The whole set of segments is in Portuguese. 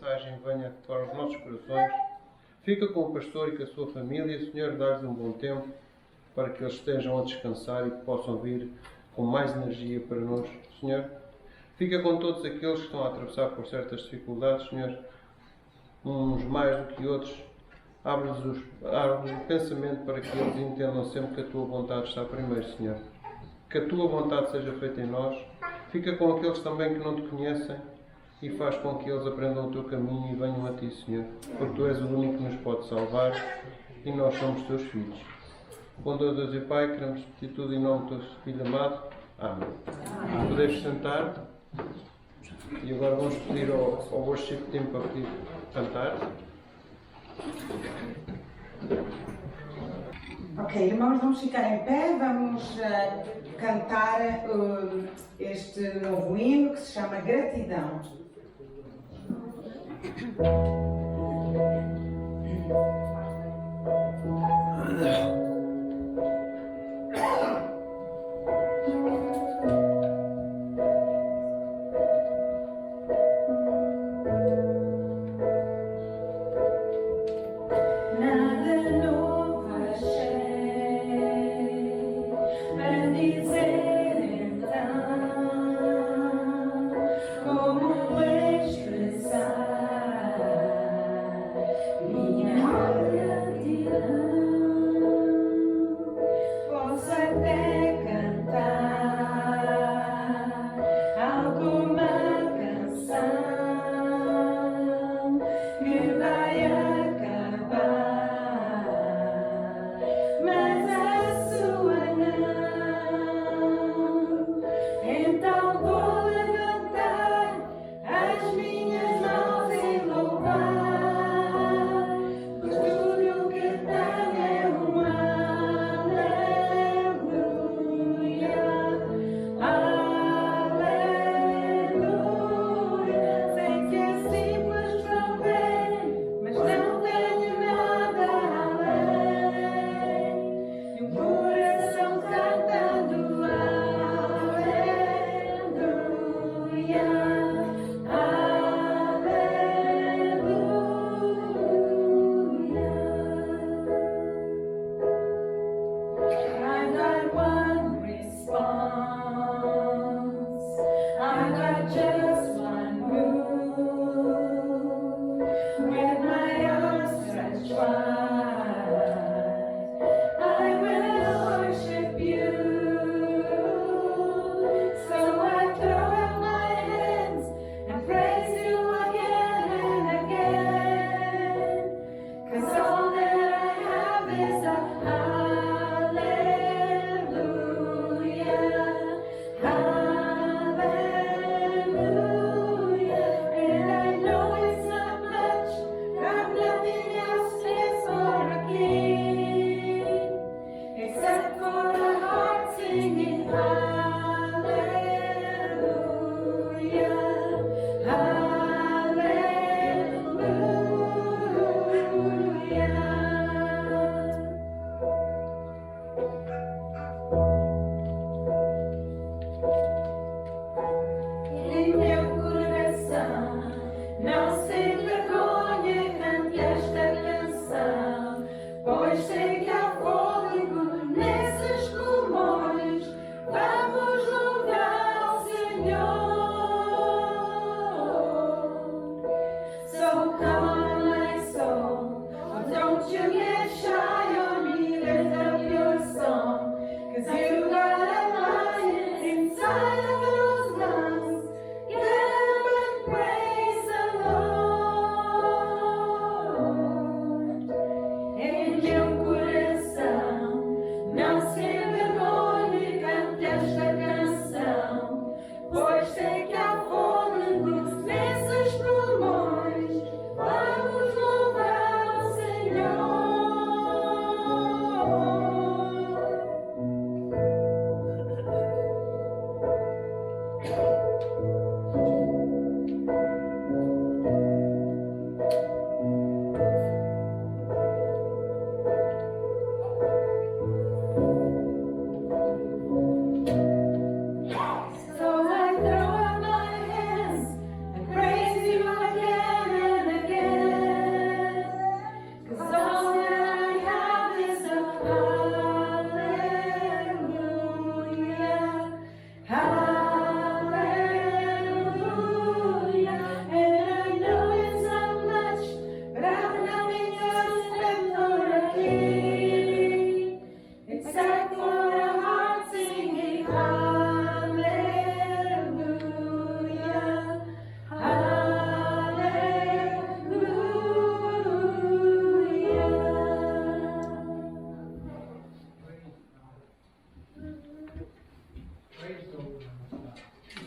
mensagem venha para os nossos corações. Fica com o pastor e com a sua família. Senhor, dá-lhes um bom tempo para que eles estejam a descansar e que possam vir com mais energia para nós. Senhor, fica com todos aqueles que estão a atravessar por certas dificuldades. Senhor, uns mais do que outros. Abre-lhes o pensamento para que eles entendam sempre que a Tua vontade está primeiro, Senhor. Que a Tua vontade seja feita em nós. Fica com aqueles também que não Te conhecem e faz com que eles aprendam o Teu caminho e venham a Ti, Senhor. Porque Tu és o único que nos pode salvar e nós somos Teus filhos. Bondoso Deus e Pai, queremos pedir tudo em nome do Teu Filho amado. Amém. Podeis sentar. E agora vamos pedir ao worship team para pedir cantar. Ok, irmãos, vamos ficar em pé, vamos cantar este novo hino que se chama Gratidão.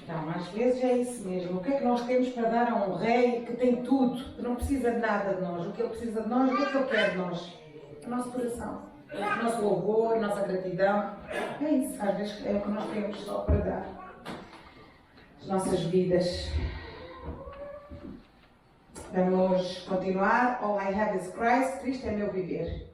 Então, às vezes é isso mesmo. O que é que nós temos para dar a um rei que tem tudo, que não precisa de nada de nós? O que ele precisa de nós, o que é que ele quer de nós? O nosso coração, o nosso louvor, a nossa gratidão. É isso, às vezes é o que nós temos só para dar. As nossas vidas. Vamos continuar. All I have is Christ. Cristo é meu viver.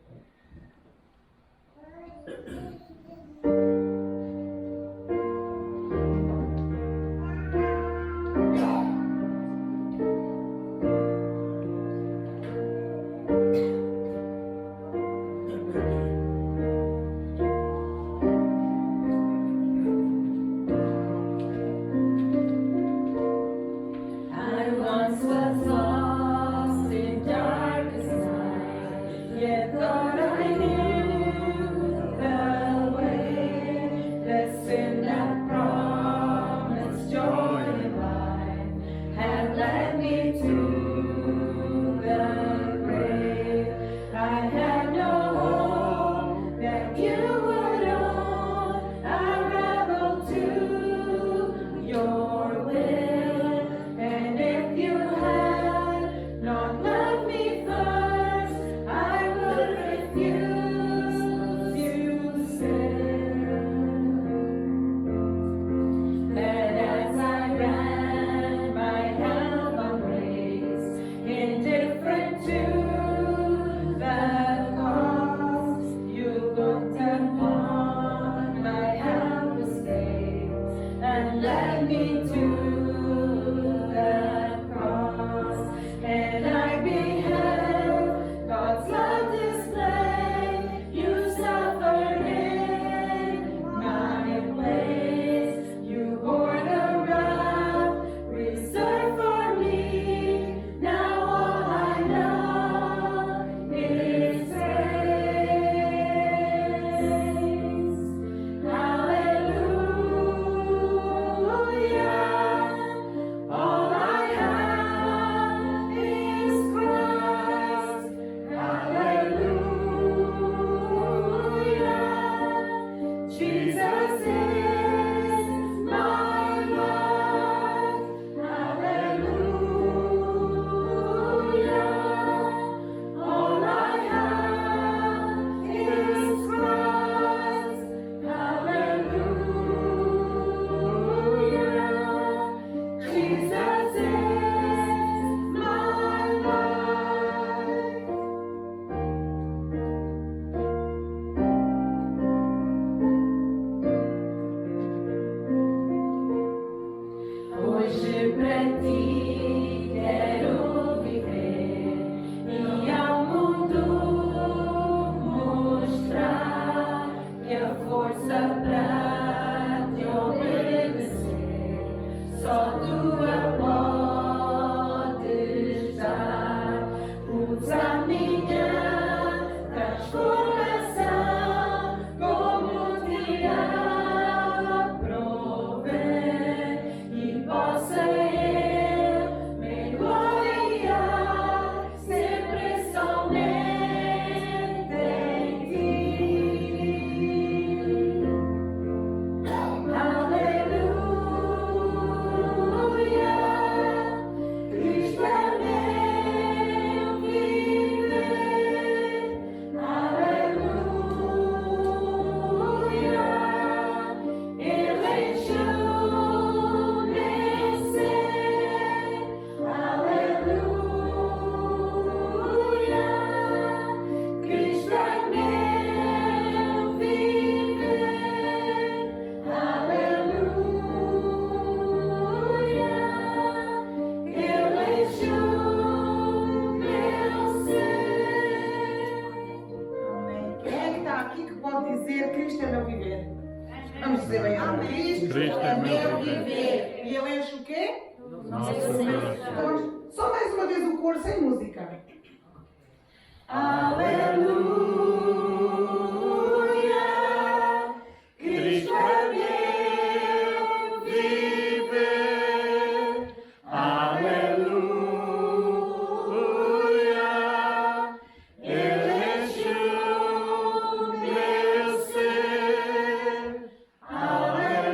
Cristo é meu viver. E ele enche o quê? Nosso coração. Só mais uma vez o coro sem música. Aleluia. Cristo é meu viver. Aleluia. Ele encheu meu ser. Aleluia.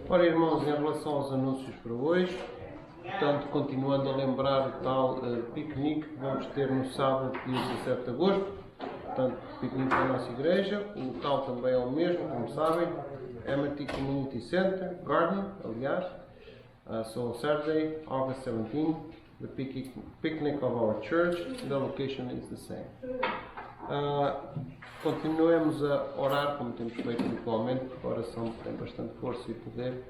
Ora, irmãos, em relação aos anúncios para hoje, portanto, continuando a lembrar o tal piquenique que vamos ter no sábado, dia 17 de agosto, portanto, piquenique da nossa igreja, o local também é o mesmo, como sabem, Amity Community Center, Garden, aliás, so Saturday, August 17, the picnic of our church, the location is the same. Continuemos a orar como temos feito habitualmente, porque a oração tem bastante força e poder,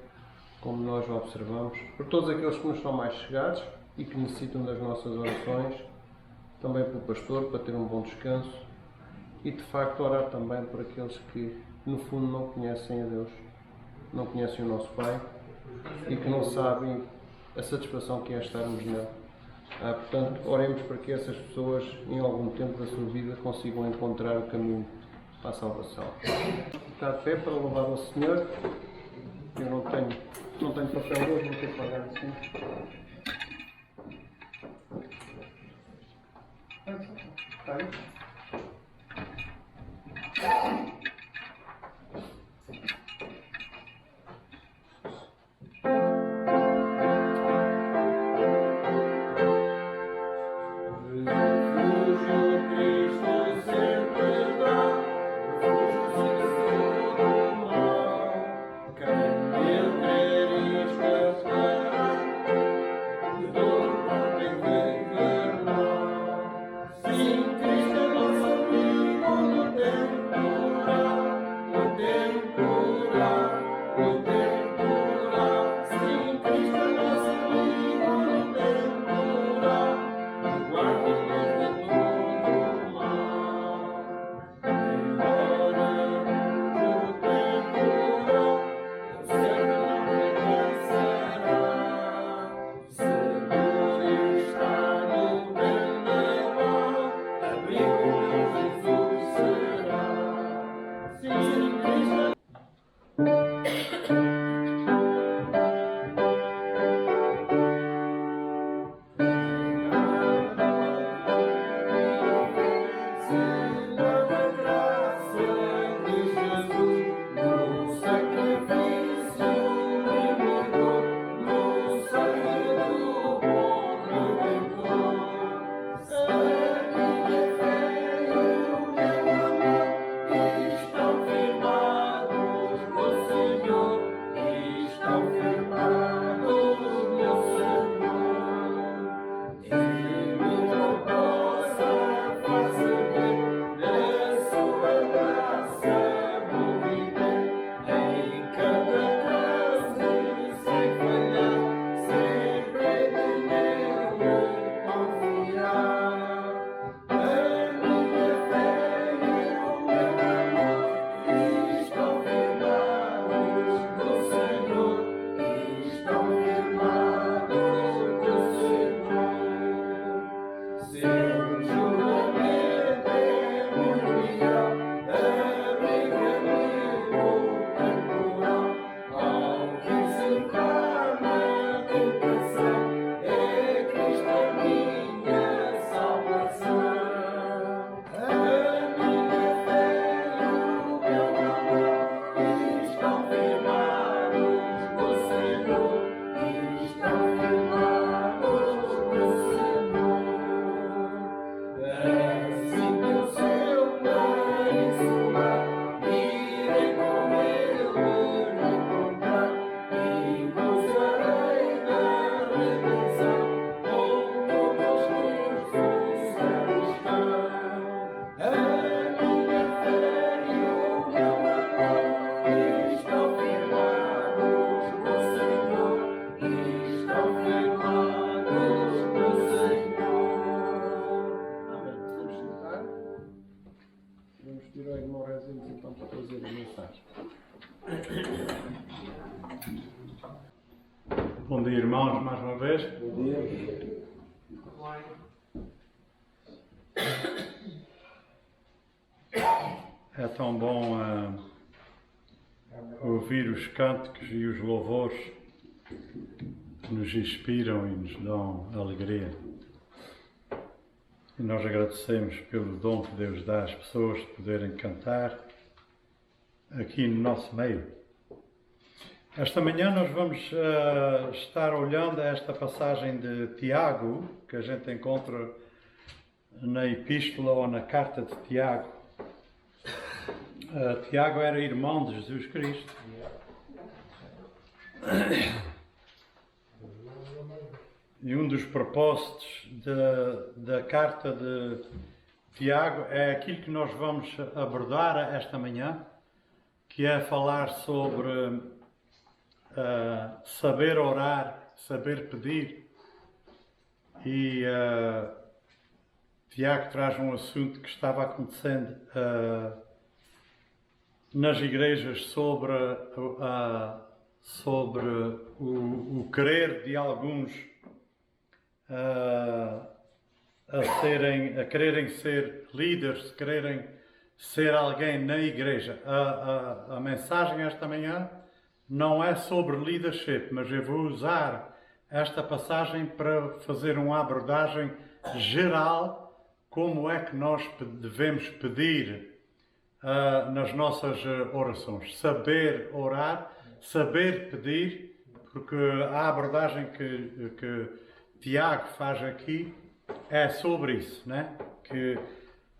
como nós observamos, por todos aqueles que nos são mais chegados e que necessitam das nossas orações, também pelo pastor, para ter um bom descanso, e de facto orar também por aqueles que no fundo não conhecem a Deus, não conhecem o nosso Pai e que não sabem a satisfação que é estarmos nele. Portanto, oremos para que essas pessoas, em algum tempo da sua vida, consigam encontrar o caminho para a salvação. Está de pé para louvar ao Senhor. Eu não tenho papel hoje, vou ter que pagar assim. Está aí? Bom dia, irmãos, mais uma vez. Bom dia. É tão bom ouvir os cânticos e os louvores que nos inspiram e nos dão alegria. E nós agradecemos pelo dom que Deus dá às pessoas de poderem cantar aqui no nosso meio. Esta manhã nós vamos estar olhando esta passagem de Tiago, que a gente encontra na Epístola ou na Carta de Tiago. Tiago era irmão de Jesus Cristo. E um dos propósitos da Carta de Tiago é aquilo que nós vamos abordar esta manhã, que é falar sobre saber orar, saber pedir. E Tiago traz um assunto que estava acontecendo nas igrejas sobre o querer de alguns a quererem ser líderes, quererem ser alguém na igreja. A mensagem esta manhã não é sobre leadership, mas eu vou usar esta passagem para fazer uma abordagem geral, como é que nós devemos pedir nas nossas orações. Saber orar, saber pedir, porque a abordagem que Tiago faz aqui é sobre isso, né? Que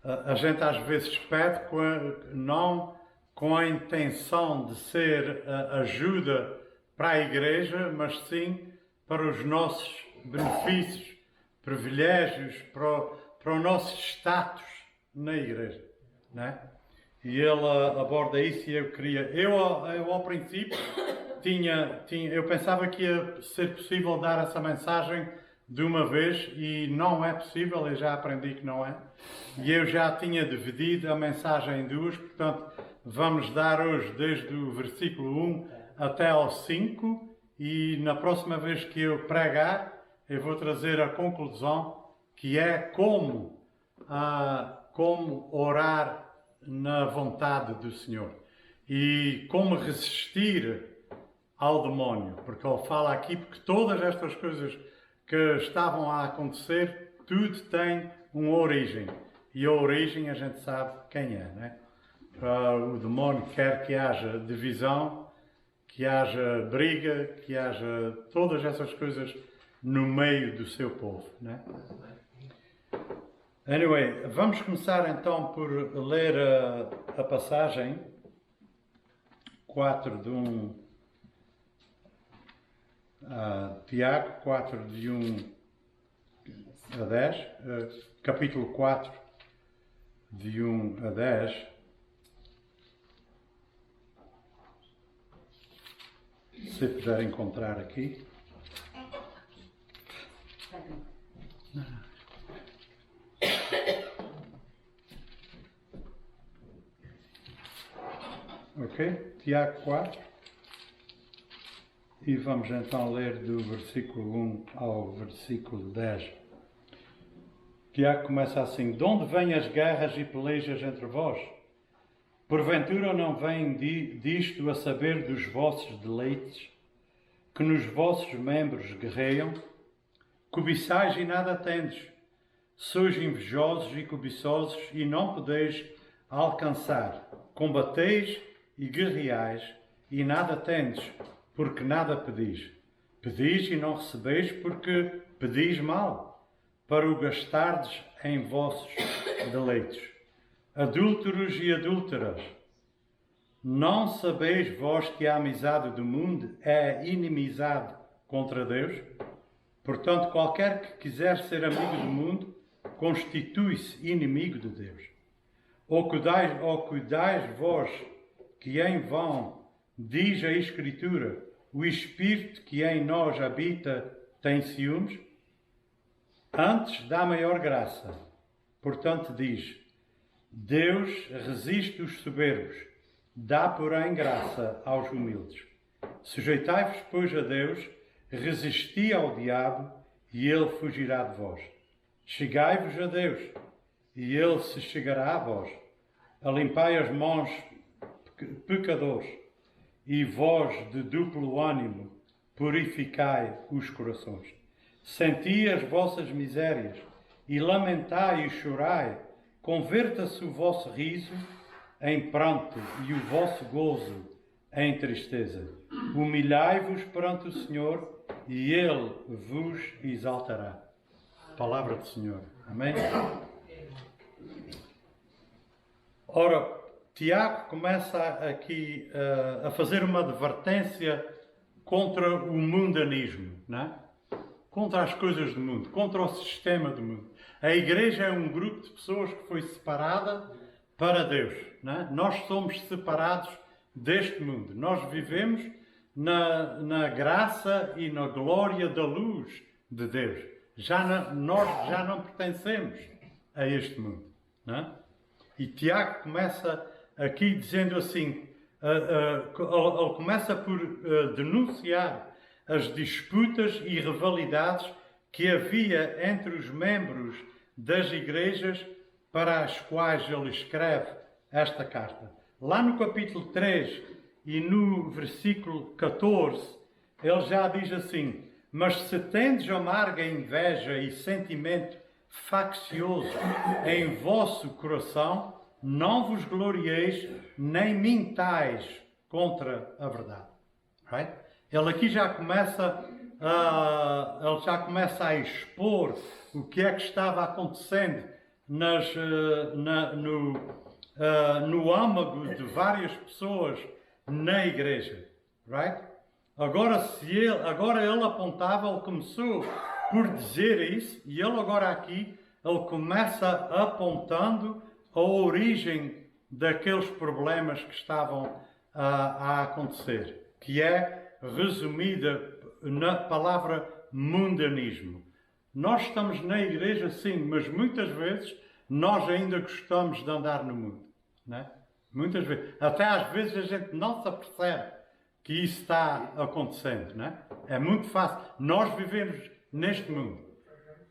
a gente às vezes pede não com a intenção de ser ajuda para a igreja, mas sim para os nossos benefícios, privilégios, para o nosso status na igreja, né? E ele aborda isso e eu ao princípio eu pensava que ia ser possível dar essa mensagem de uma vez e não é possível, eu já aprendi que não é. E eu já tinha dividido a mensagem em duas, portanto vamos dar hoje desde o versículo 1 até ao 5 e na próxima vez que eu pregar eu vou trazer a conclusão, que é como orar na vontade do Senhor e como resistir ao demónio, porque ele fala aqui porque todas estas coisas que estavam a acontecer, tudo tem uma origem, e a origem a gente sabe quem é, né? O demónio quer que haja divisão, que haja briga, que haja todas essas coisas no meio do seu povo, né? Anyway, vamos começar então por ler a passagem 4 de Tiago 4 de 1 a 10, capítulo 4 de 1 a 10. Se puder encontrar aqui. Ok? Tiago 4. E vamos então ler do versículo 1 ao versículo 10. Tiago começa assim: De onde vêm as guerras e pelejas entre vós? Porventura não vem disto a saber dos vossos deleites, que nos vossos membros guerreiam? Cobiçais e nada tendes, sois invejosos e cobiçosos e não podeis alcançar. Combateis e guerreais e nada tendes, porque nada pedis. Pedis e não recebeis, porque pedis mal, para o gastardes em vossos deleites. Adúlteros e adúlteras, não sabeis vós que a amizade do mundo é inimizade contra Deus? Portanto, qualquer que quiser ser amigo do mundo, constitui-se inimigo de Deus. Ou cuidais vós que em vão, diz a Escritura, o Espírito que em nós habita tem ciúmes? Antes dá maior graça. Portanto diz: Deus resiste os soberbos, dá porém graça aos humildes. Sujeitai-vos, pois, a Deus, resisti ao diabo e ele fugirá de vós. Chegai-vos a Deus e ele se chegará a vós. Alimpai as mãos, pecadores, e vós de duplo ânimo, purificai os corações. Senti as vossas misérias e lamentai e chorai. Converta-se o vosso riso em pranto e o vosso gozo em tristeza. Humilhai-vos perante o Senhor e Ele vos exaltará. Palavra do Senhor. Amém? Ora, Tiago começa aqui a fazer uma advertência contra o mundanismo, não é? Contra as coisas do mundo, contra o sistema do mundo. A igreja é um grupo de pessoas que foi separada para Deus. Não é? Nós somos separados deste mundo. Nós vivemos na graça e na glória da luz de Deus. Nós já não pertencemos a este mundo. Não é? E Tiago começa aqui dizendo assim, ele começa por denunciar as disputas e rivalidades que havia entre os membros das igrejas para as quais ele escreve esta carta. Lá no capítulo 3 e no versículo 14, ele já diz assim: mas se tendes amarga inveja e sentimento faccioso em vosso coração, não vos glorieis nem mintais contra a verdade. Right? Ele aqui já começa a expor o que é que estava acontecendo no âmago de várias pessoas na igreja. Right? Agora ele apontava, ele começou por dizer isso, e ele agora aqui, ele começa apontando a origem daqueles problemas que estavam a acontecer, que é resumida na palavra mundanismo. Nós estamos na igreja, sim, mas muitas vezes nós ainda gostamos de andar no mundo. Não é? Muitas vezes. Até às vezes a gente não se apercebe que isso está acontecendo. Não é? É muito fácil. Nós vivemos neste mundo.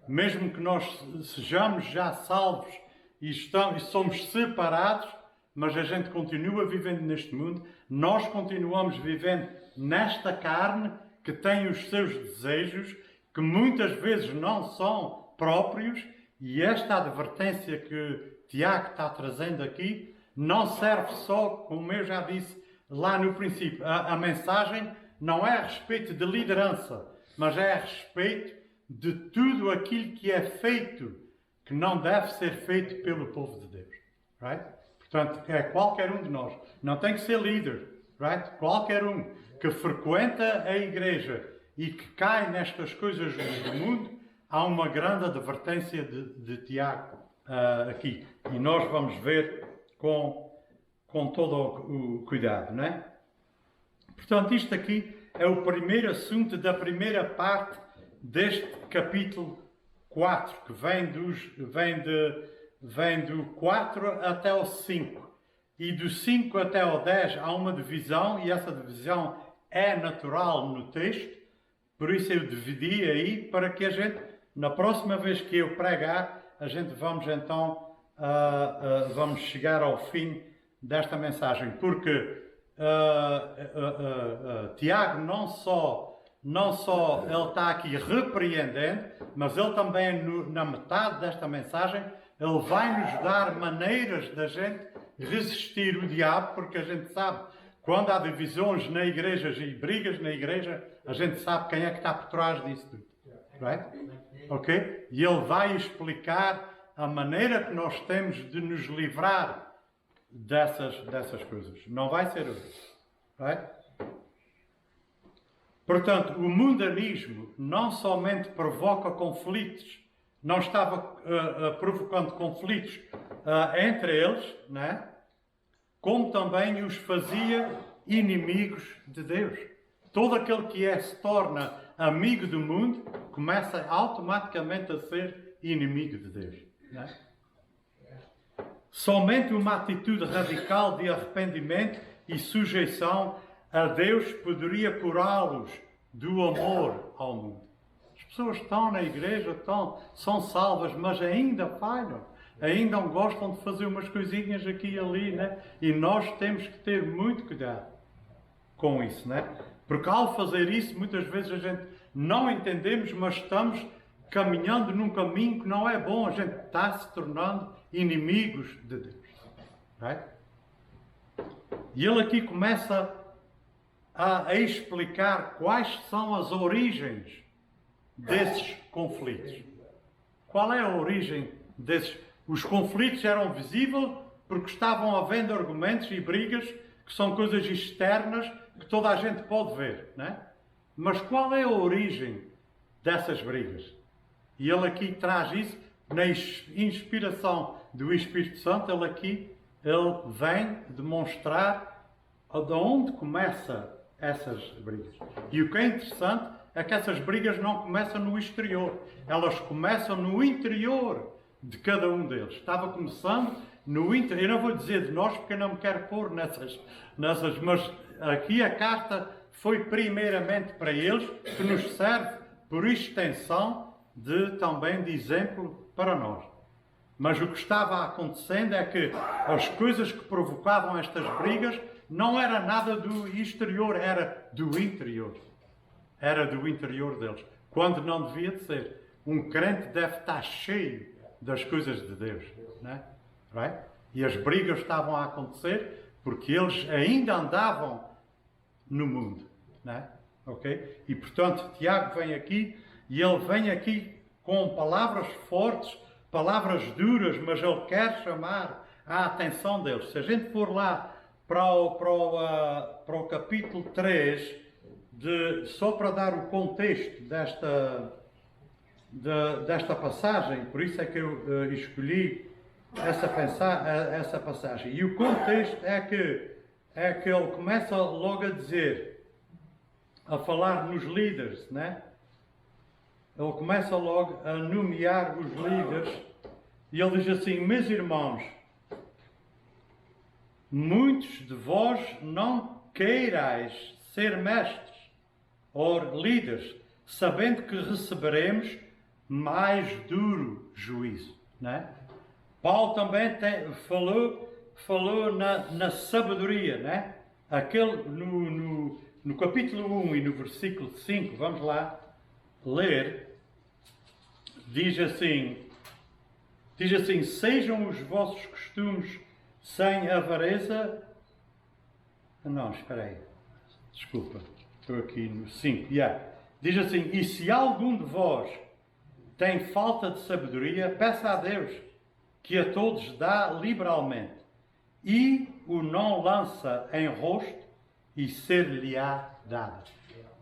Mesmo que nós sejamos já salvos e somos separados, mas a gente continua vivendo neste mundo. Nós continuamos vivendo nesta carne que tem os seus desejos, que muitas vezes não são próprios, e esta advertência que Tiago está trazendo aqui não serve só, como eu já disse lá no princípio, a mensagem não é a respeito de liderança, mas é a respeito de tudo aquilo que é feito, que não deve ser feito pelo povo de Deus. Right? Portanto, é qualquer um de nós. Não tem que ser líder. Right? Qualquer um que frequenta a igreja e que cai nestas coisas do mundo, há uma grande advertência de Tiago aqui. E nós vamos ver com todo o cuidado, não é? Portanto, isto aqui é o primeiro assunto da primeira parte deste capítulo 4, que vem do 4 até o 5. E do 5 até o 10 há uma divisão, e essa divisão é natural no texto, por isso eu dividi aí, para que a gente, na próxima vez que eu pregar, a gente vamos então, vamos chegar ao fim desta mensagem, porque Tiago não só ele está aqui repreendendo, mas ele também, na metade desta mensagem, ele vai nos dar maneiras da gente resistir o diabo, porque a gente sabe, quando há divisões na igreja e brigas na igreja, a gente sabe quem é que está por trás disso tudo. Right? Ok? E ele vai explicar a maneira que nós temos de nos livrar dessas coisas. Não vai ser hoje. Right? Portanto, o mundanismo não somente provoca conflitos, não estava provocando conflitos entre eles, né? Como também os fazia inimigos de Deus. Todo aquele que se torna amigo do mundo começa automaticamente a ser inimigo de Deus. Né? Somente uma atitude radical de arrependimento e sujeição a Deus poderia curá-los do amor ao mundo. As pessoas estão na igreja, são salvas, mas ainda falham. Ainda não gostam de fazer umas coisinhas aqui e ali, né? E nós temos que ter muito cuidado com isso, né? Porque ao fazer isso, muitas vezes a gente não entendemos, mas estamos caminhando num caminho que não é bom. A gente está se tornando inimigos de Deus. Right? E ele aqui começa a explicar quais são as origens desses conflitos. Qual é a origem desses? Os conflitos eram visíveis porque estavam havendo argumentos e brigas que são coisas externas que toda a gente pode ver, não é? Mas qual é a origem dessas brigas? E ele aqui traz isso na inspiração do Espírito Santo. Ele vem demonstrar de onde começam essas brigas. E o que é interessante é que essas brigas não começam no exterior. Elas começam no interior de cada um deles. Estava começando no interior. Eu não vou dizer de nós porque eu não me quero pôr nessas, mas aqui a carta foi primeiramente para eles, que nos serve por extensão também de exemplo para nós. Mas o que estava acontecendo é que as coisas que provocavam estas brigas não era nada do exterior, era do interior. Era do interior deles. Quando não devia de ser. Um crente deve estar cheio das coisas de Deus. Né? Right? E as brigas estavam a acontecer porque eles ainda andavam no mundo. Né? Okay? E portanto, Tiago vem aqui e ele vem aqui com palavras fortes, palavras duras, mas ele quer chamar a atenção deles. Se a gente for lá para o capítulo 3, só para dar o contexto desta passagem, por isso é que eu escolhi essa passagem. E o contexto é que ele começa logo a dizer, a falar nos líderes, né? Ele começa logo a nomear os líderes e ele diz assim: meus irmãos, muitos de vós não queirais ser mestres ou líderes, sabendo que receberemos mais duro juízo. Né? Paulo também falou na sabedoria. Né? No capítulo 1 e no versículo 5, vamos lá ler, diz assim, sejam os vossos costumes sem avareza. Não, espera aí. Desculpa, estou aqui no 5. Diz assim, e se algum de vós tem falta de sabedoria, peça a Deus, que a todos dá liberalmente, e o não lança em rosto, e ser-lhe-á dado.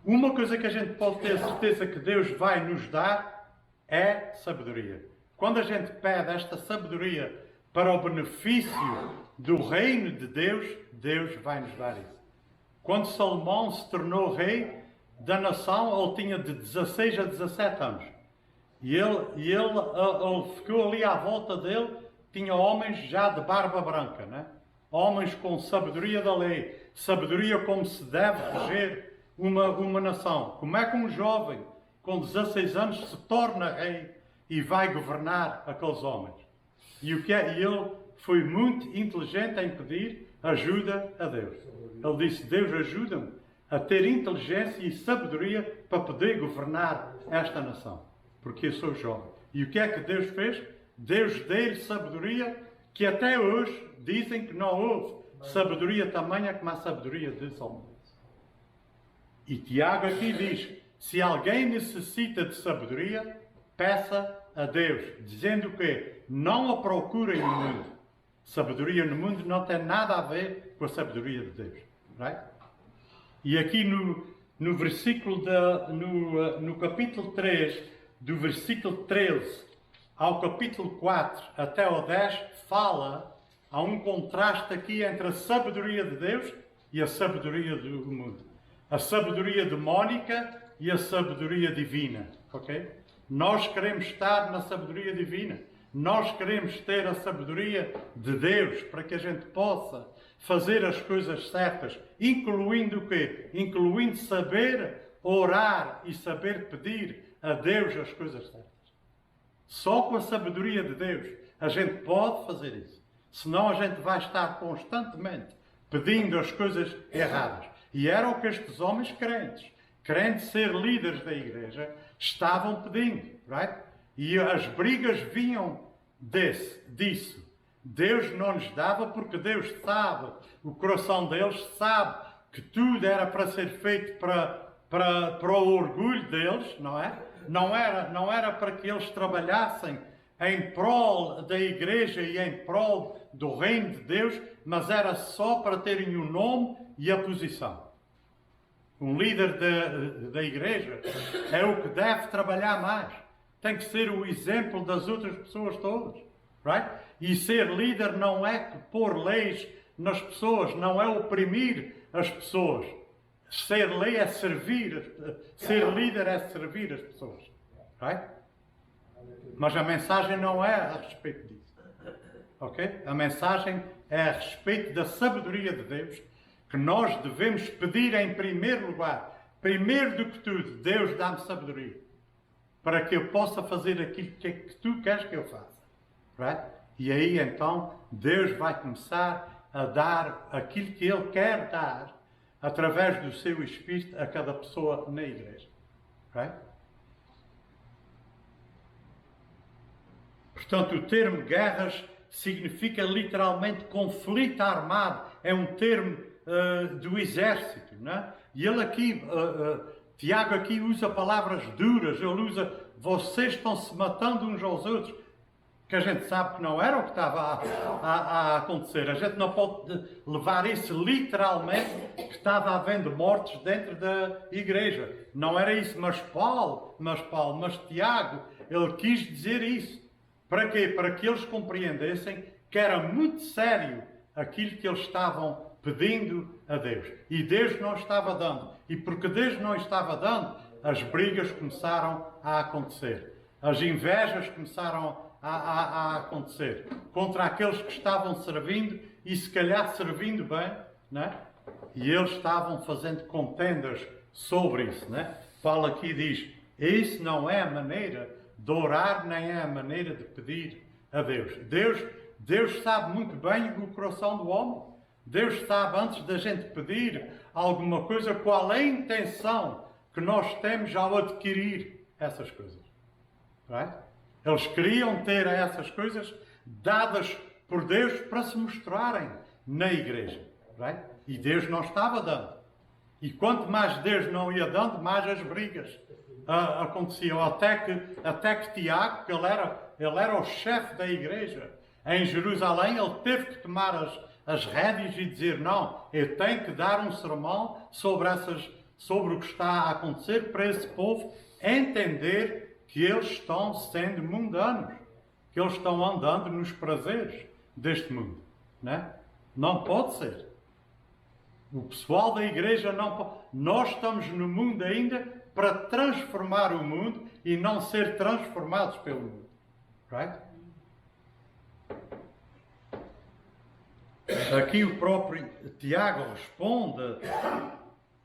Uma coisa que a gente pode ter certeza que Deus vai nos dar é sabedoria. Quando a gente pede esta sabedoria para o benefício do reino de Deus, Deus vai nos dar isso. Quando Salomão se tornou rei da nação, ele tinha de 16 a 17 anos. E ele ficou ali à volta dele, tinha homens já de barba branca, né? Homens com sabedoria da lei, sabedoria como se deve reger uma nação. Como é que um jovem com 16 anos se torna rei e vai governar aqueles homens? E ele foi muito inteligente em pedir ajuda a Deus. Ele disse, Deus ajuda-me a ter inteligência e sabedoria para poder governar esta nação, porque eu sou jovem. E o que é que Deus fez? Deus deu-lhe sabedoria que até hoje dizem que não houve sabedoria tamanha como a sabedoria de Salomão. E Tiago aqui diz, se alguém necessita de sabedoria, peça a Deus, dizendo que não a procurem no mundo. Sabedoria no mundo não tem nada a ver com a sabedoria de Deus. Right? E aqui no versículo no capítulo 3, do versículo 13 ao capítulo 4 até ao 10, há um contraste aqui entre a sabedoria de Deus e a sabedoria do mundo. A sabedoria demónica e a sabedoria divina. Ok? Nós queremos estar na sabedoria divina. Nós queremos ter a sabedoria de Deus para que a gente possa fazer as coisas certas, incluindo o quê? Incluindo saber orar e saber pedir a Deus as coisas certas. Só com a sabedoria de Deus a gente pode fazer isso. Senão a gente vai estar constantemente pedindo as coisas erradas. E era o que estes homens crentes ser líderes da igreja, estavam pedindo. Right? E as brigas vinham disso. Deus não nos dava porque Deus sabe o coração deles, sabe que tudo era para ser feito para o orgulho deles, não é? Não era para que eles trabalhassem em prol da igreja e em prol do reino de Deus, mas era só para terem o nome e a posição. Um líder da igreja é o que deve trabalhar mais. Tem que ser o exemplo das outras pessoas todas. Right? E ser líder não é pôr leis nas pessoas, não é oprimir as pessoas. Ser líder é servir as pessoas. Right? Mas a mensagem não é a respeito disso. Ok? A mensagem é a respeito da sabedoria de Deus, que nós devemos pedir em primeiro lugar. Primeiro do que tudo, Deus dá-me sabedoria, para que eu possa fazer aquilo que tu queres que eu faça. Right? E aí então Deus vai começar a dar aquilo que Ele quer dar através do seu Espírito a cada pessoa na igreja. Right? Portanto, o termo guerras significa literalmente conflito armado. É um termo do exército. Não é? E ele aqui, Tiago aqui usa palavras duras. Ele usa, vocês estão se matando uns aos outros. Que a gente sabe que não era o que estava a acontecer. A gente não pode levar isso literalmente, que estava havendo mortes dentro da igreja. Não era isso. Mas Tiago, ele quis dizer isso. Para quê? Para que eles compreendessem que era muito sério aquilo que eles estavam pedindo a Deus. E Deus não estava dando. E porque Deus não estava dando, as brigas começaram a acontecer. As invejas começaram a acontecer. Contra aqueles que estavam servindo e se calhar servindo bem, né? E eles estavam fazendo contendas sobre isso, né? Paulo aqui diz, isso não é a maneira de orar, nem é a maneira de pedir a Deus. Deus sabe muito bem o coração do homem. Deus sabe, antes da gente pedir alguma coisa, qual é a intenção que nós temos ao adquirir essas coisas. Right? Eles queriam ter essas coisas dadas por Deus para se mostrarem na igreja. Right? E Deus não estava dando. E quanto mais Deus não ia dando, mais as brigas aconteciam. Até que Tiago, que ele era o chefe da igreja em Jerusalém, ele teve que tomar as rédeas e dizer, não, eu tenho que dar um sermão sobre o que está a acontecer para esse povo entender que eles estão sendo mundanos, que eles estão andando nos prazeres deste mundo. Né? Não pode ser. O pessoal da igreja não pode. Nós estamos no mundo ainda para transformar o mundo e não ser transformados pelo mundo. Right? Aqui o próprio Tiago responde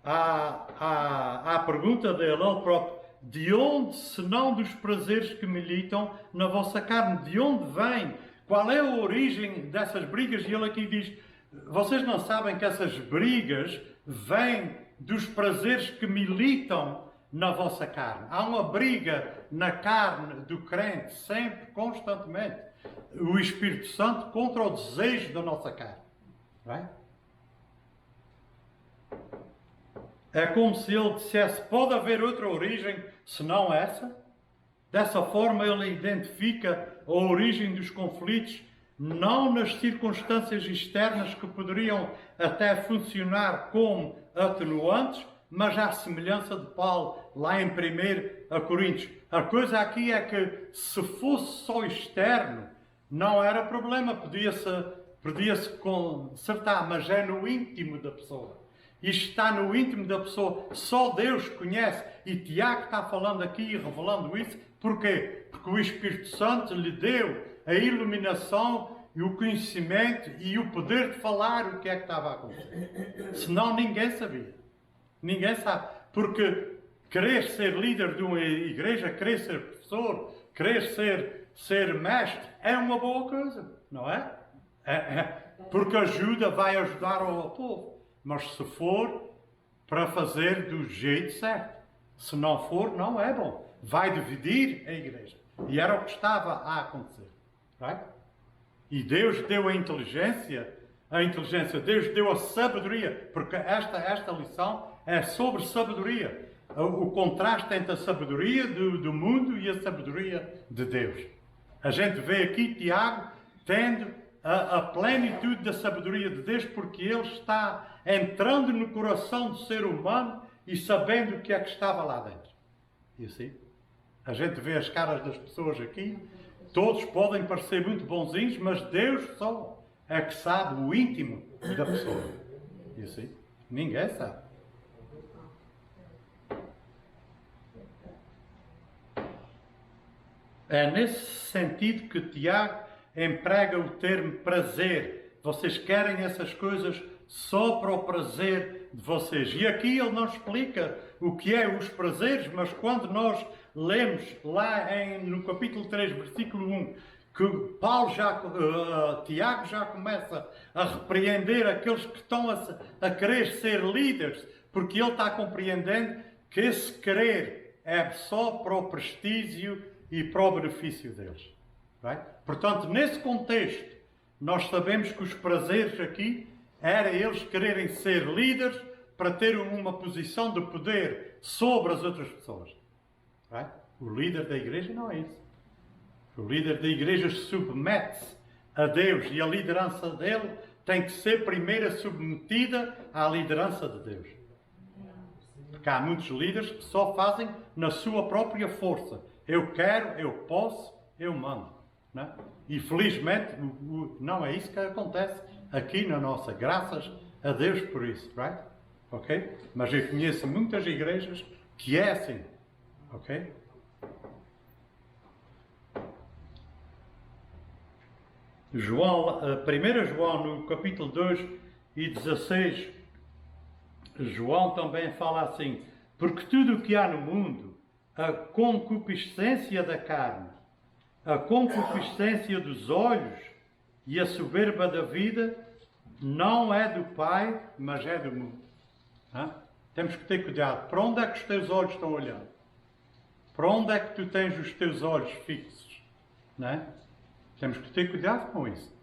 à pergunta dele, ele próprio, de onde, senão dos prazeres que militam na vossa carne? De onde vem? Qual é a origem dessas brigas? E ele aqui diz, vocês não sabem que essas brigas vêm dos prazeres que militam na vossa carne. Há uma briga na carne do crente, sempre, constantemente. O Espírito Santo contra o desejo da nossa carne. Right? É como se ele dissesse, pode haver outra origem senão essa? Dessa forma ele identifica a origem dos conflitos não nas circunstâncias externas que poderiam até funcionar como atenuantes, mas à semelhança de Paulo, lá em 1 Coríntios. A coisa aqui é que, se fosse só externo, não era problema, podia-se consertar, mas é no íntimo da pessoa. Isto está no íntimo da pessoa, só Deus conhece. E Tiago está falando aqui e revelando isso. Porquê? Porque o Espírito Santo lhe deu a iluminação e o conhecimento e o poder de falar o que é que estava a acontecer. Senão ninguém sabia. Ninguém sabe. Porque querer ser líder de uma igreja, querer ser professor, querer ser mestre, é uma boa coisa, não é? Porque vai ajudar ao povo. Mas se for para fazer do jeito certo, se não for, não é bom. Vai dividir a igreja. E era o que estava a acontecer. Right? E Deus deu a inteligência a inteligência. Deus deu a sabedoria, porque esta lição é sobre sabedoria. O contraste entre a sabedoria do mundo e a sabedoria de Deus. A gente vê aqui Tiago tendo a plenitude da sabedoria de Deus, porque ele está entrando no coração do ser humano e sabendo o que é que estava lá dentro. E assim, a gente vê as caras das pessoas aqui, todos podem parecer muito bonzinhos, mas Deus só é que sabe o íntimo da pessoa. E assim, ninguém sabe. É nesse sentido que Tiago emprega o termo prazer. Vocês querem essas coisas só para o prazer de vocês. E aqui ele não explica o que é os prazeres, mas quando nós lemos lá no capítulo 3, versículo 1, que Tiago já começa a repreender aqueles que estão a querer ser líderes, porque ele está compreendendo que esse querer é só para o prestígio e para o benefício deles. Right? Portanto, nesse contexto, nós sabemos que os prazeres aqui era eles quererem ser líderes para ter uma posição de poder sobre as outras pessoas. Right? O líder da igreja não é isso. O líder da igreja submete-se a Deus e a liderança dele tem que ser primeiro submetida à liderança de Deus. Porque há muitos líderes que só fazem na sua própria força. Eu quero, eu posso, eu mando. Não é? E felizmente não é isso que acontece aqui na nossa. Graças a Deus por isso. Right? Okay? Mas eu conheço muitas igrejas que é assim. Ok? João, 1 João, no capítulo 2 e 16, João também fala assim: porque tudo o que há no mundo, a concupiscência da carne, a concupiscência dos olhos e a soberba da vida, não é do Pai, mas é do mundo. Temos que ter cuidado. Para onde é que os teus olhos estão olhando? Para onde é que tu tens os teus olhos fixos? Não é? Temos que ter cuidado com isso.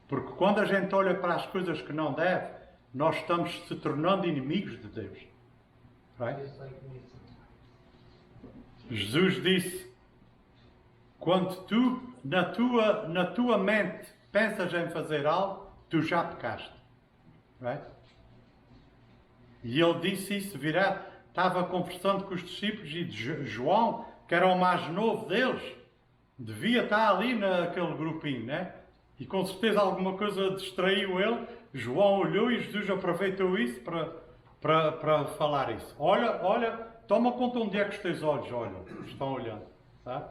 Porque quando a gente olha para as coisas que não deve, nós estamos se tornando inimigos de Deus. Right? Jesus disse: quando tu, na tua mente, pensas em fazer algo, tu já pecaste. Right? E ele disse isso, estava conversando com os discípulos e João, que era o mais novo deles, devia estar ali naquele grupinho, né? E com certeza alguma coisa distraiu ele. João olhou e Jesus aproveitou isso para falar isso. Olha, toma conta onde é que os teus olhos estão olhando. Tá?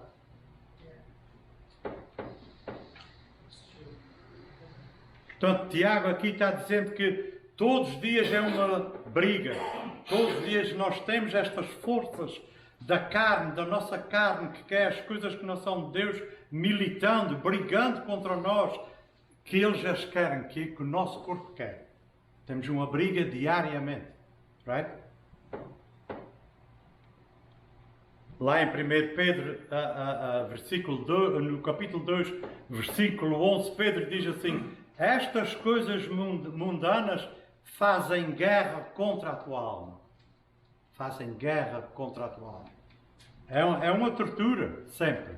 Portanto, Tiago aqui está dizendo que todos os dias é uma briga. Todos os dias nós temos estas forças da carne, da nossa carne, que quer as coisas que não são de Deus, militando, brigando contra nós, que eles as querem, que o nosso corpo quer. Temos uma briga diariamente. Right? Lá em 1 Pedro, versículo 2, no capítulo 2, versículo 11, Pedro diz assim: estas coisas mundanas fazem guerra contra a tua alma. Fazem guerra contra a tua alma. É uma tortura, sempre.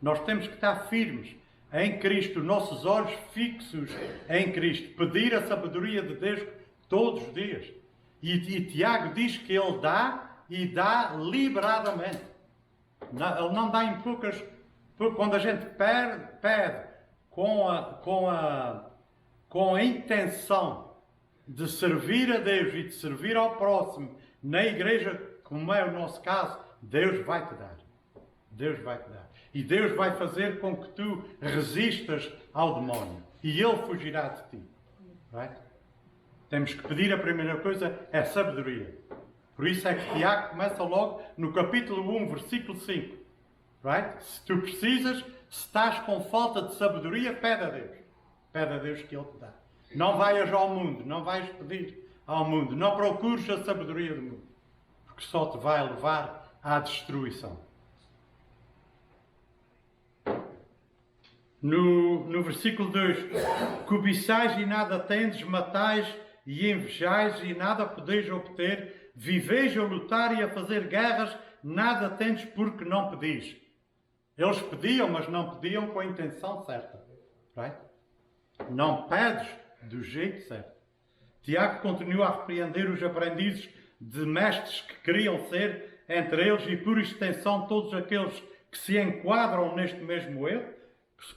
Nós temos que estar firmes em Cristo, nossos olhos fixos em Cristo. Pedir a sabedoria de Deus todos os dias. E Tiago diz que ele dá e dá liberadamente. Ele não dá em poucas. Quando a gente pede com a intenção de servir a Deus e de servir ao próximo na igreja, como é o nosso caso, Deus vai te dar. Deus vai te dar. E Deus vai fazer com que tu resistas ao demónio. E ele fugirá de ti. Right? Temos que pedir, a primeira coisa é sabedoria. Por isso é que Tiago começa logo no capítulo 1, versículo 5. Right? Se tu precisas, se estás com falta de sabedoria, pede a Deus. Pede a Deus que Ele te dá. Não vais ao mundo, não vais pedir ao mundo. Não procures a sabedoria do mundo. Porque só te vai levar à destruição. No versículo 2: cobiçais e nada tendes, matais e invejais e nada podeis obter, viveis a lutar e a fazer guerras, nada tendes porque não pedis. Eles pediam, mas não pediam com a intenção certa. Right? Não pedes do jeito certo. Tiago continua a repreender os aprendizes de mestres que queriam ser, entre eles e por extensão todos aqueles que se enquadram neste mesmo erro,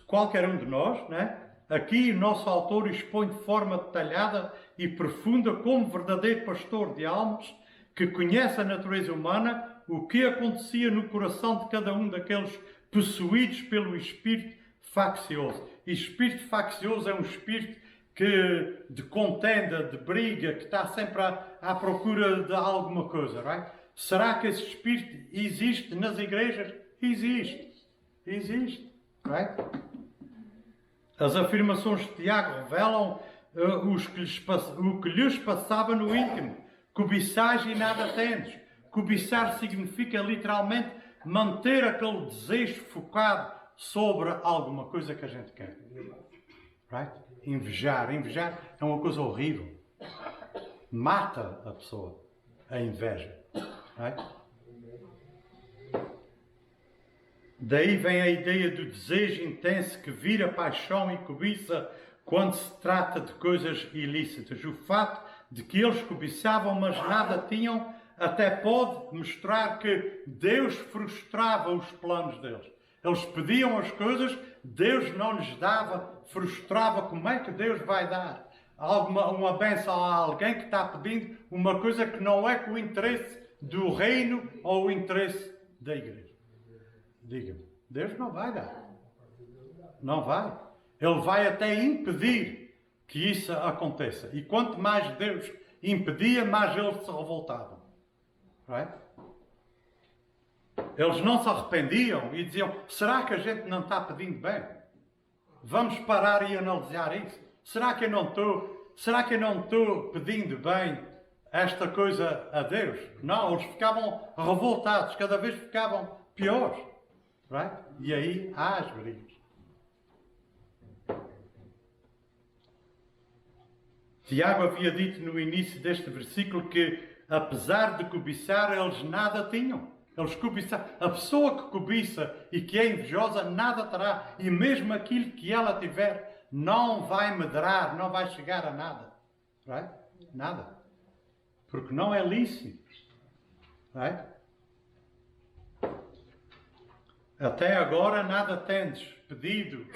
qualquer um de nós, né? Aqui o nosso autor expõe de forma detalhada e profunda, como verdadeiro pastor de almas, que conhece a natureza humana, o que acontecia no coração de cada um daqueles possuídos pelo espírito faccioso. E espírito faccioso é um espírito de contenda, de briga, que está sempre à procura de alguma coisa, right? Será que esse espírito existe nas igrejas? Existe. Existe. Right? As afirmações de Tiago revelam o que lhes passava no íntimo. Cobiçais e nada tendes. Cobiçar significa literalmente manter aquele desejo focado sobre alguma coisa que a gente quer. Right? Invejar. Invejar é uma coisa horrível. Mata a pessoa, a inveja. Right? Daí vem a ideia do desejo intenso que vira paixão e cobiça quando se trata de coisas ilícitas. O fato de que eles cobiçavam, mas nada tinham, até pode mostrar que Deus frustrava os planos deles. Eles pediam as coisas, Deus não lhes dava, frustrava. Como é que Deus vai dar uma bênção a alguém que está pedindo uma coisa que não é com o interesse do reino ou o interesse da igreja? Diga-me, Deus não vai dar. Não vai. Ele vai até impedir que isso aconteça. E quanto mais Deus impedia, mais eles se revoltavam. Right? Eles não se arrependiam e diziam, será que a gente não está pedindo bem? Vamos parar e analisar isso. Será que eu não estou pedindo bem esta coisa a Deus? Não, eles ficavam revoltados, cada vez ficavam piores. Right? E aí há as brigas. Tiago havia dito no início deste versículo que, apesar de cobiçar, eles nada tinham. Eles cobiçaram. A pessoa que cobiça e que é invejosa nada terá. E mesmo aquilo que ela tiver não vai medrar, não vai chegar a nada. Right? Nada. Porque não é lícito. Right? Até agora nada tendes pedido.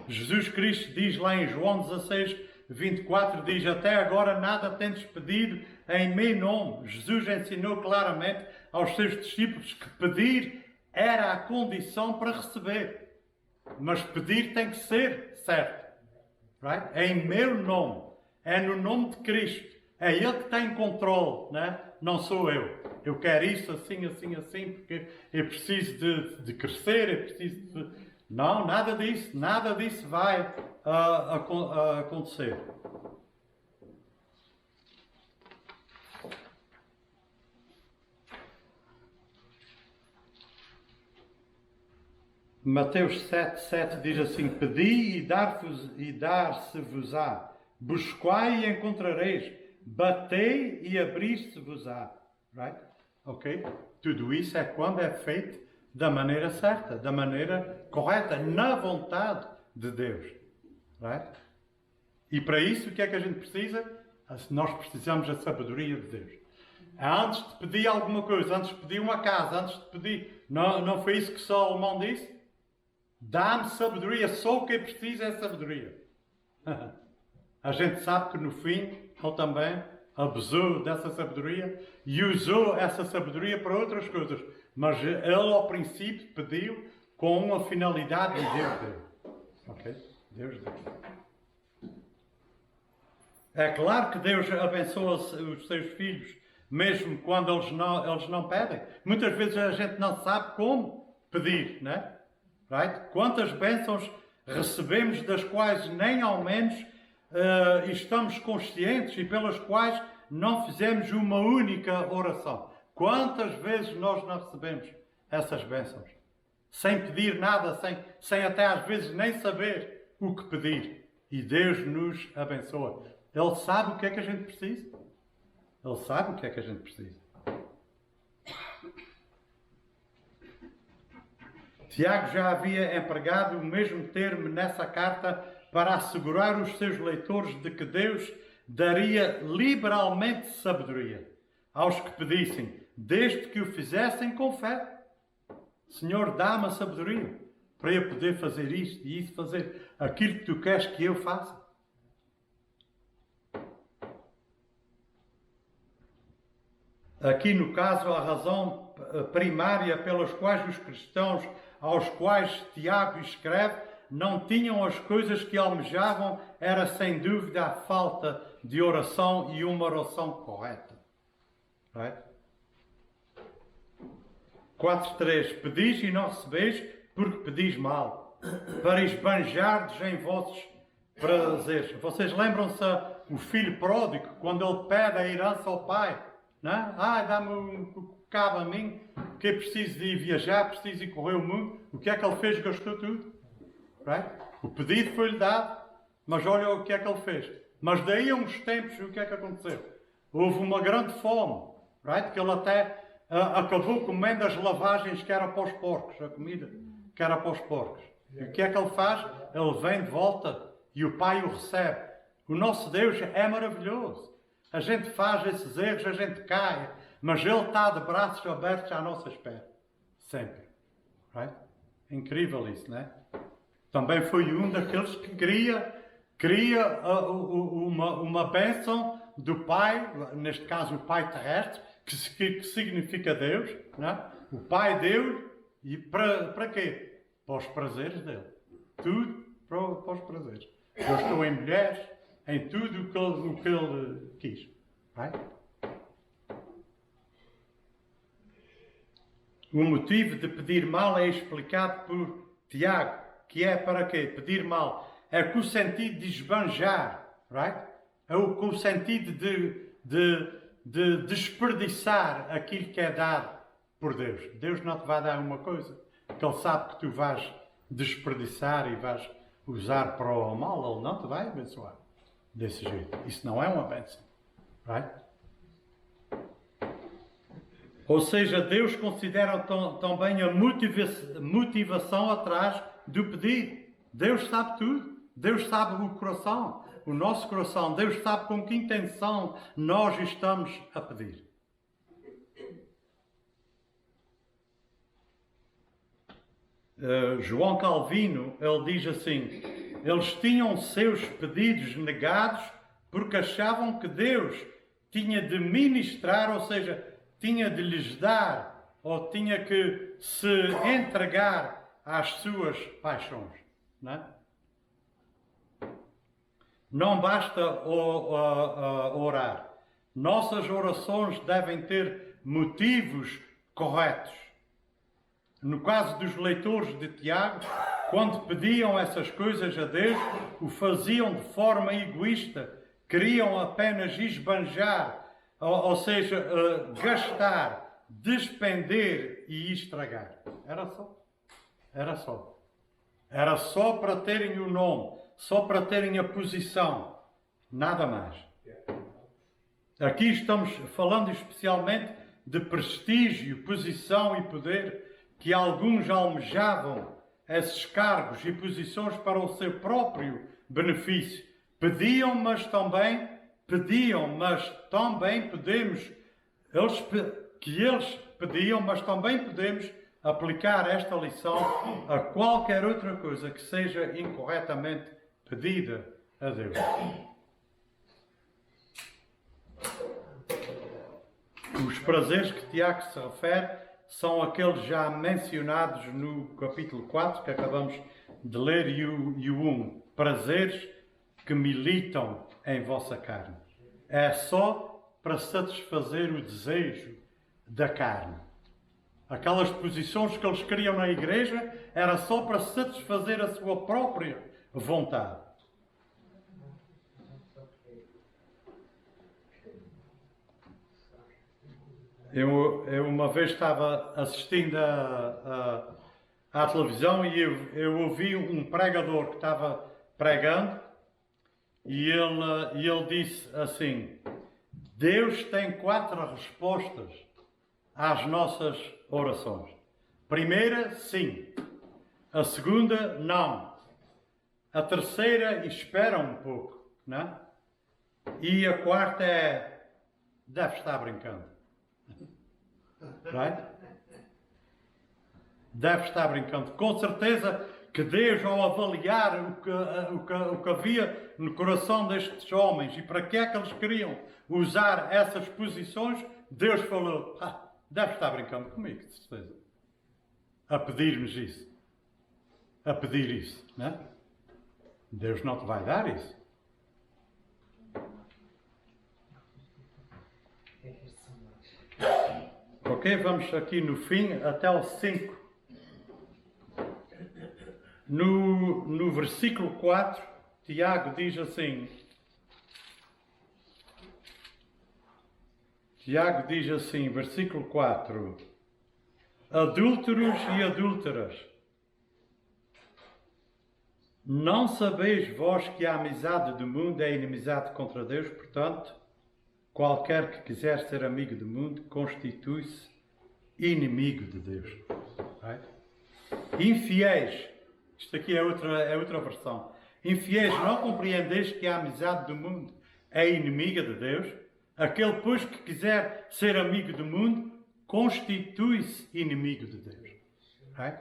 Jesus Cristo diz lá em João 16, 24, diz, até agora nada tendes pedido em meu nome. Jesus ensinou claramente aos seus discípulos que pedir era a condição para receber. Mas pedir tem que ser certo. Right? É em meu nome. É no nome de Cristo. É Ele que tem controle, né? Não sou eu. Eu quero isso assim, assim, assim, porque eu preciso de crescer, eu preciso de... Não, nada disso vai acontecer. Mateus 7 diz assim, pedi e dar-se-vos-á, buscai e encontrareis, batei e abrir-se-vos-á. Right? Ok? Tudo isso é quando é feito da maneira certa, da maneira correta, na vontade de Deus. Right? E para isso, o que é que a gente precisa? Nós precisamos da sabedoria de Deus. Antes de pedir alguma coisa, antes de pedir uma casa, antes de pedir... Não foi isso que Salomão disse? Dá-me sabedoria, só o que eu preciso é sabedoria. A gente sabe que no fim, ele também abusou dessa sabedoria e usou essa sabedoria para outras coisas. Mas ele, ao princípio, pediu com uma finalidade e Deus deu. Ok? Deus deu. É claro que Deus abençoa os seus filhos, mesmo quando eles não pedem. Muitas vezes a gente não sabe como pedir, né? Right? Quantas bênçãos recebemos das quais nem ao menos estamos conscientes e pelas quais não fizemos uma única oração. Quantas vezes nós não recebemos essas bênçãos? sem pedir nada, sem até às vezes nem saber o que pedir. E Deus nos abençoa. Ele sabe o que é que a gente precisa. Ele sabe o que é que a gente precisa. Tiago já havia empregado o mesmo termo nessa carta para assegurar os seus leitores de que Deus daria liberalmente sabedoria aos que pedissem, desde que o fizessem com fé. Senhor, dá-me a sabedoria para eu poder fazer isto e isso, fazer aquilo que tu queres que eu faça. Aqui, no caso, a razão primária pelas quais os cristãos aos quais Tiago escreve não tinham as coisas que almejavam, era sem dúvida a falta de oração e uma oração correta. Right? 4.3. Pedis e não recebeis, porque pedis mal, para esbanjardes em vossos prazeres. Vocês lembram-se o filho pródigo, quando ele pede a herança ao pai? Não? Dá-me um cabo a mim, que eu preciso de ir viajar, preciso ir correr o mundo. O que é que ele fez? Gastou tudo. Right? O pedido foi-lhe dado, mas olha o que é que ele fez. Mas daí a uns tempos, o que é que aconteceu? Houve uma grande fome, right? Que ele até acabou comendo as lavagens que eram para os porcos, a comida que era para os porcos. E o que é que ele faz? Ele vem de volta e o pai o recebe. O nosso Deus é maravilhoso. A gente faz esses erros, a gente cai, mas Ele está de braços abertos à nossa espera. Sempre. Right? É incrível isso, não é? Também foi um daqueles que queria uma bênção do Pai, neste caso o Pai terrestre, que significa Deus, não é? O Pai deu e para quê? Para os prazeres dele. Tudo para os prazeres. Eu estou em mulheres, em tudo o que ele quis. Right? O motivo de pedir mal é explicado por Tiago, que é para quê? Pedir mal. É com o sentido de esbanjar, right? É com o sentido de desperdiçar aquilo que é dado por Deus. Deus não te vai dar uma coisa que Ele sabe que tu vais desperdiçar e vais usar para o mal. Ele não te vai abençoar desse jeito. Isso não é uma bênção, right? Ou seja, Deus considera também a motivação atrás do pedido. Deus sabe tudo. Deus sabe o coração, o nosso coração. Deus sabe com que intenção nós estamos a pedir. João Calvino, ele diz assim: eles tinham seus pedidos negados porque achavam que Deus tinha de ministrar, ou seja, tinha de lhes dar, ou tinha que se entregar às suas paixões. Não é? Não basta orar. Nossas orações devem ter motivos corretos. No caso dos leitores de Tiago, quando pediam essas coisas a Deus, o faziam de forma egoísta. Queriam apenas esbanjar, ou seja, gastar, despender e estragar. Era só. Era só. Era só para terem o nome, só para terem a posição. Nada mais. Aqui estamos falando especialmente de prestígio, posição e poder, que alguns almejavam esses cargos e posições para o seu próprio benefício. Pediam, mas também podemos, eles pediam, mas também podemos aplicar esta lição a qualquer outra coisa que seja incorretamente pedida a Deus. Os prazeres que Tiago se refere são aqueles já mencionados no capítulo 4, que acabamos de ler, e o 1. Prazeres que militam em vossa carne. É só para satisfazer o desejo da carne. Aquelas posições que eles queriam na igreja era só para satisfazer a sua própria vontade. Eu uma vez estava assistindo à televisão e eu ouvi um pregador que estava pregando e ele disse assim: Deus tem 4 respostas às nossas orações. Primeira, sim. A segunda, não. A terceira, espera um pouco, não? E a quarta é: deve estar brincando. Right? Deve estar brincando. Com certeza que Deus, ao avaliar o que havia no coração destes homens e para que é que eles queriam usar essas posições, Deus falou: deve estar brincando comigo, de certeza. A pedir-nos isso. A pedir isso, né? Deus não te vai dar isso. Ok, vamos aqui no fim, até o 5. No versículo 4, Tiago diz assim: versículo 4: Adúlteros e adúlteras, não sabeis vós que a amizade do mundo é inimizade contra Deus? Portanto, qualquer que quiser ser amigo do mundo constitui-se inimigo de Deus. Right? Infiéis, isto aqui é outra versão. Infiéis, não compreendeis que a amizade do mundo é inimiga de Deus? Aquele, pois, que quiser ser amigo do mundo constitui-se inimigo de Deus. Right?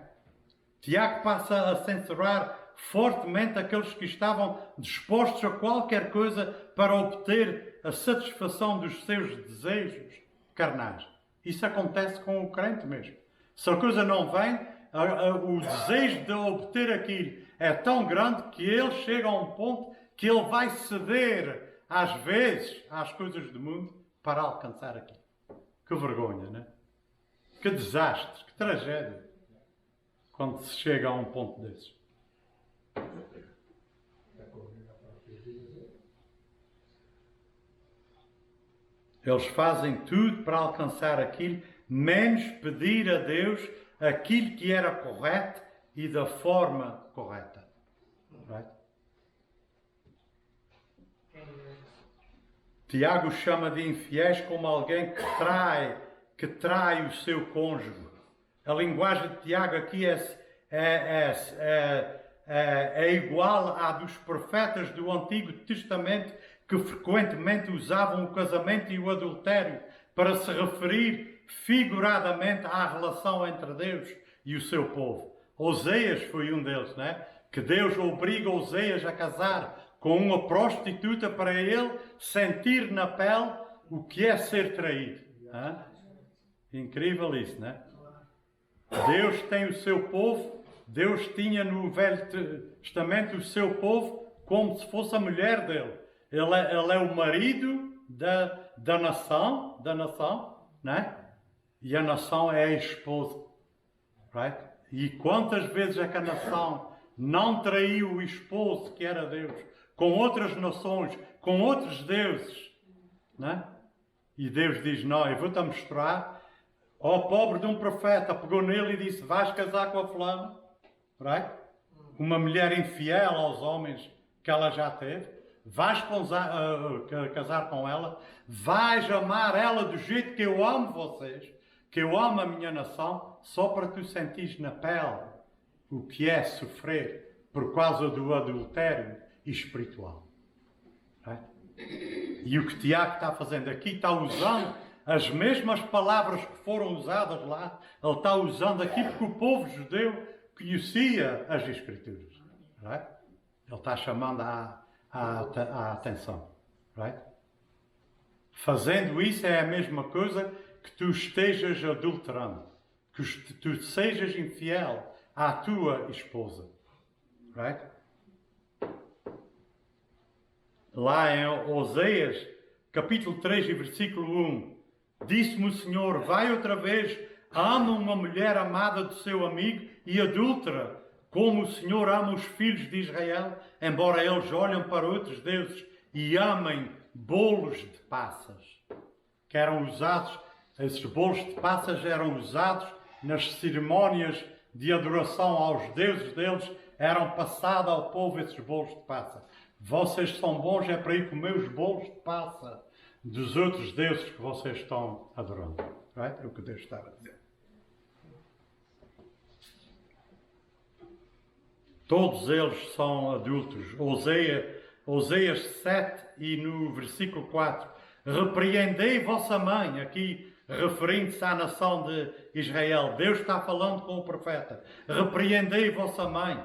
Tiago passa a censurar fortemente aqueles que estavam dispostos a qualquer coisa para obter a satisfação dos seus desejos carnais. Isso acontece com o crente mesmo. Se a coisa não vem, o desejo de obter aquilo é tão grande que ele chega a um ponto que ele vai ceder, às vezes, às coisas do mundo para alcançar aquilo. Que vergonha, não é? Que desastre, que tragédia, quando se chega a um ponto desses. Eles fazem tudo para alcançar aquilo, menos pedir a Deus aquilo que era correto e da forma correta. Right? Tiago chama de infiéis como alguém que trai o seu cônjuge. A linguagem de Tiago aqui é igual à dos profetas do Antigo Testamento, que frequentemente usavam o casamento e o adultério para se referir figuradamente à relação entre Deus e o seu povo. Oseias foi um deles, né? Que Deus obriga Oseias a casar com uma prostituta para ele sentir na pele o que é ser traído. Hã? Incrível isso, né? Deus tem o seu povo, Deus tinha no Velho Testamento o seu povo como se fosse a mulher dele. Ele é o marido da nação, né? E a nação é a esposa. Right? E quantas vezes é que a nação não traiu o esposo que era Deus, com outras nações, com outros deuses, né? E Deus diz: não, eu vou-te mostrar. Ó pobre de um profeta, pegou nele e disse: vais casar com a fulana, right? Uma mulher infiel aos homens que ela já teve. Vais casar com ela, vais amar ela do jeito que eu amo vocês, que eu amo a minha nação, só para tu sentires na pele o que é sofrer por causa do adultério espiritual. Right? E o que Tiago está fazendo aqui, está usando as mesmas palavras que foram usadas lá, ele está usando aqui porque o povo judeu conhecia as Escrituras. Right? Ele está chamando a atenção. Right? Fazendo isso é a mesma coisa que tu estejas adulterando, que tu sejas infiel à tua esposa. Right? Lá em Oseias, capítulo 3 e versículo 1, disse-me o Senhor: vai outra vez, ama uma mulher amada do seu amigo e adúltera, como o Senhor ama os filhos de Israel, embora eles olhem para outros deuses e amem bolos de passas, que eram usados, esses bolos de passas eram usados nas cerimónias de adoração aos deuses deles eram passados ao povo esses bolos de passa. Vocês são bons é para ir comer os bolos de passa dos outros deuses que vocês estão adorando. Right? É o que Deus estava a dizer. Todos eles são adultos. Oséias 7 e no versículo 4. Repreendei vossa mãe, aqui referindo-se à nação de Israel. Deus está falando com o profeta. Repreendei vossa mãe.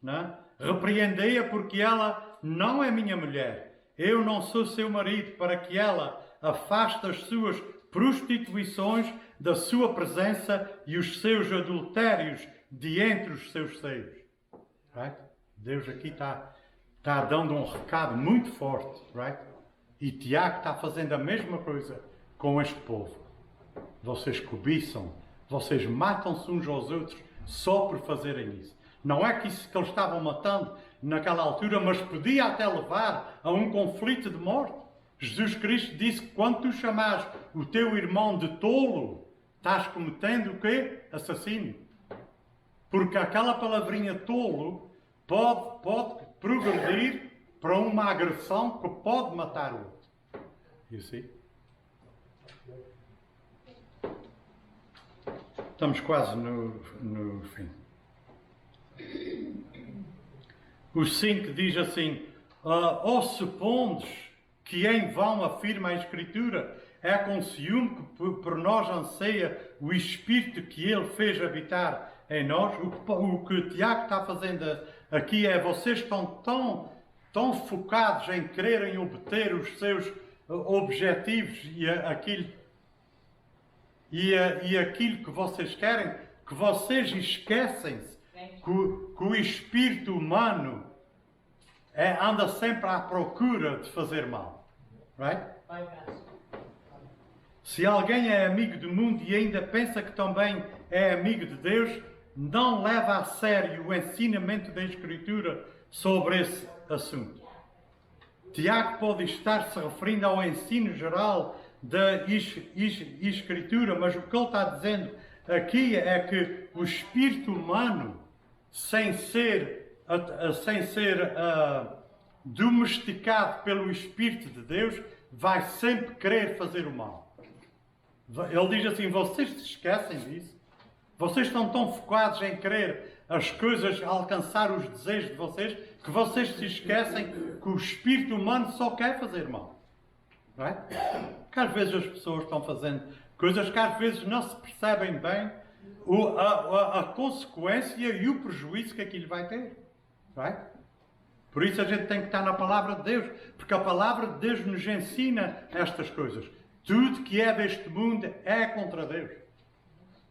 Não? Repreendei-a porque ela não é minha mulher. Eu não sou seu marido, para que ela afaste as suas prostituições da sua presença e os seus adultérios de entre os seus seios. Right? Deus aqui está dando um recado muito forte. Right? E Tiago está fazendo a mesma coisa com este povo. Vocês cobiçam, vocês matam-se uns aos outros só por fazerem isso. Não é que isso que eles estavam matando naquela altura, mas podia até levar a um conflito de morte. Jesus Cristo disse que quando tu chamares o teu irmão de tolo, estás cometendo o quê? Assassínio. Porque aquela palavrinha tolo pode progredir para uma agressão que pode matar o outro. You see? Estamos quase no fim. O 5 diz assim: supondes que em vão afirma a Escritura, é com ciúme que por nós anseia o Espírito que Ele fez habitar em nós. O que o Tiago está fazendo aqui é: vocês estão tão focados em quererem obter os seus objetivos e aquilo que vocês querem, que vocês esquecem-se que o espírito humano anda sempre à procura de fazer mal. Right? Se alguém é amigo do mundo e ainda pensa que também é amigo de Deus, não leva a sério o ensinamento da Escritura sobre esse assunto. Tiago pode estar se referindo ao ensino geral da Escritura, mas o que ele está dizendo aqui é que o espírito humano, sem ser domesticado pelo Espírito de Deus, vai sempre querer fazer o mal. Ele diz assim: vocês se esquecem disso? Vocês estão tão focados em querer as coisas, alcançar os desejos de vocês, que vocês se esquecem que o espírito humano só quer fazer mal. Não é? Que às vezes as pessoas estão fazendo coisas que às vezes não se percebem bem a consequência e o prejuízo que aquilo vai ter. Não é? Por isso a gente tem que estar na Palavra de Deus, porque a Palavra de Deus nos ensina estas coisas. Tudo que é deste mundo é contra Deus.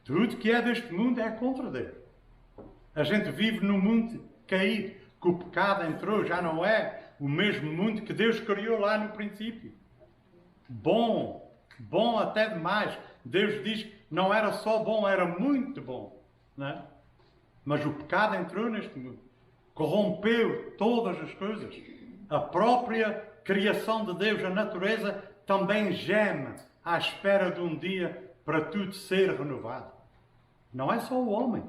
Tudo que é deste mundo é contra Deus. A gente vive num mundo caído, que o pecado entrou, já não é o mesmo mundo que Deus criou lá no princípio. Bom até demais. Deus diz que não era só bom, era muito bom. Não é? Mas o pecado entrou neste mundo. Corrompeu todas as coisas. A própria criação de Deus, a natureza, também geme à espera de um dia para tudo ser renovado. Não é só o homem.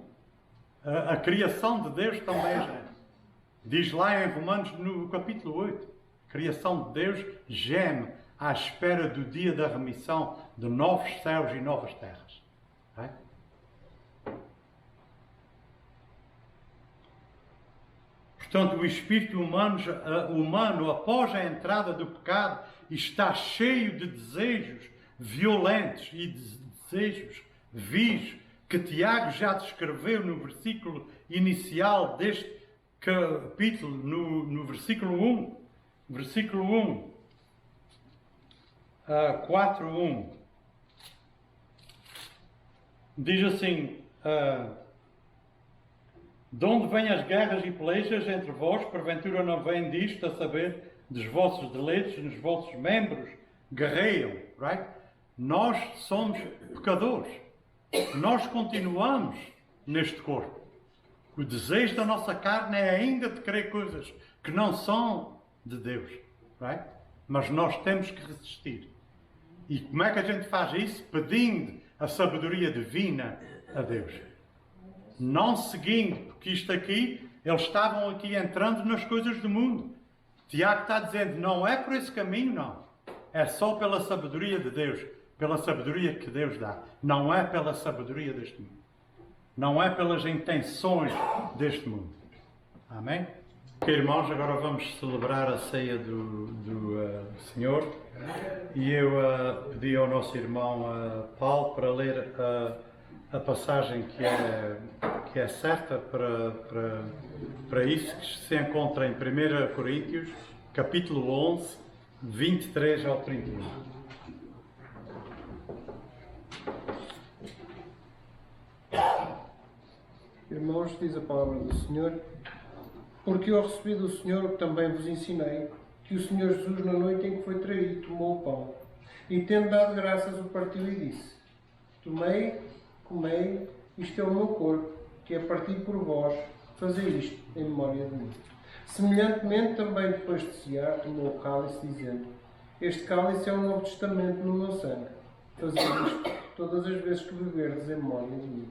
A criação de Deus também geme. Diz lá em Romanos, no capítulo 8, a criação de Deus geme à espera do dia da remissão de novos céus e novas terras. É? Portanto, o espírito humano, após a entrada do pecado, está cheio de desejos violentos e de desejos vis, que Tiago já descreveu no versículo inicial deste capítulo, no versículo 1. Versículo 1. 4:1. Diz assim: de onde vêm as guerras e pelejas entre vós? Porventura não vem disto, a saber, dos vossos deleites, nos vossos membros guerreiam. Right? Nós somos pecadores. Nós continuamos neste corpo. O desejo da nossa carne é ainda de querer coisas que não são de Deus. Right? Mas nós temos que resistir. E como é que a gente faz isso? Pedindo a sabedoria divina a Deus. não seguindo, porque isto aqui, eles estavam aqui entrando nas coisas do mundo. Tiago está dizendo, não é por esse caminho, não. É só pela sabedoria de Deus, pela sabedoria que Deus dá. Não é pela sabedoria deste mundo. Não é pelas intenções deste mundo. Amém? Ok, irmãos, agora vamos celebrar a ceia do Senhor. E eu pedi ao nosso irmão Paulo para ler a passagem que é certa para isso, que se encontra em 1 Coríntios, capítulo 11, 23 ao 31. Irmãos, diz a palavra do Senhor, porque eu recebi do Senhor o que também vos ensinei, que o Senhor Jesus, na noite em que foi traído, tomou o pão, e tendo dado graças, o partiu e disse: Tomei, comei, isto é o meu corpo, que é partido por vós, fazei isto em memória de mim. Semelhantemente, também depois de cear, tomou o cálice, dizendo: Este cálice é o Novo Testamento no meu sangue. Fazei isto todas as vezes que beberdes em memória de mim.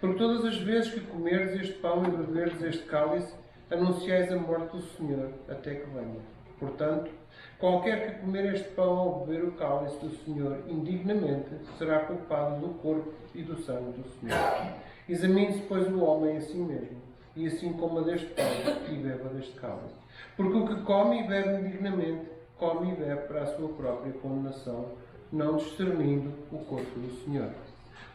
Porque todas as vezes que comerdes este pão e beberdes este cálice, anunciais a morte do Senhor até que venha. Portanto, qualquer que comer este pão ou beber o cálice do Senhor indignamente, será culpado do corpo e do sangue do Senhor. Examine-se, pois, o homem a si mesmo, e assim coma deste pão e beba deste cálice. Porque o que come e bebe indignamente, come e bebe para a sua própria condenação, não discernindo o corpo do Senhor.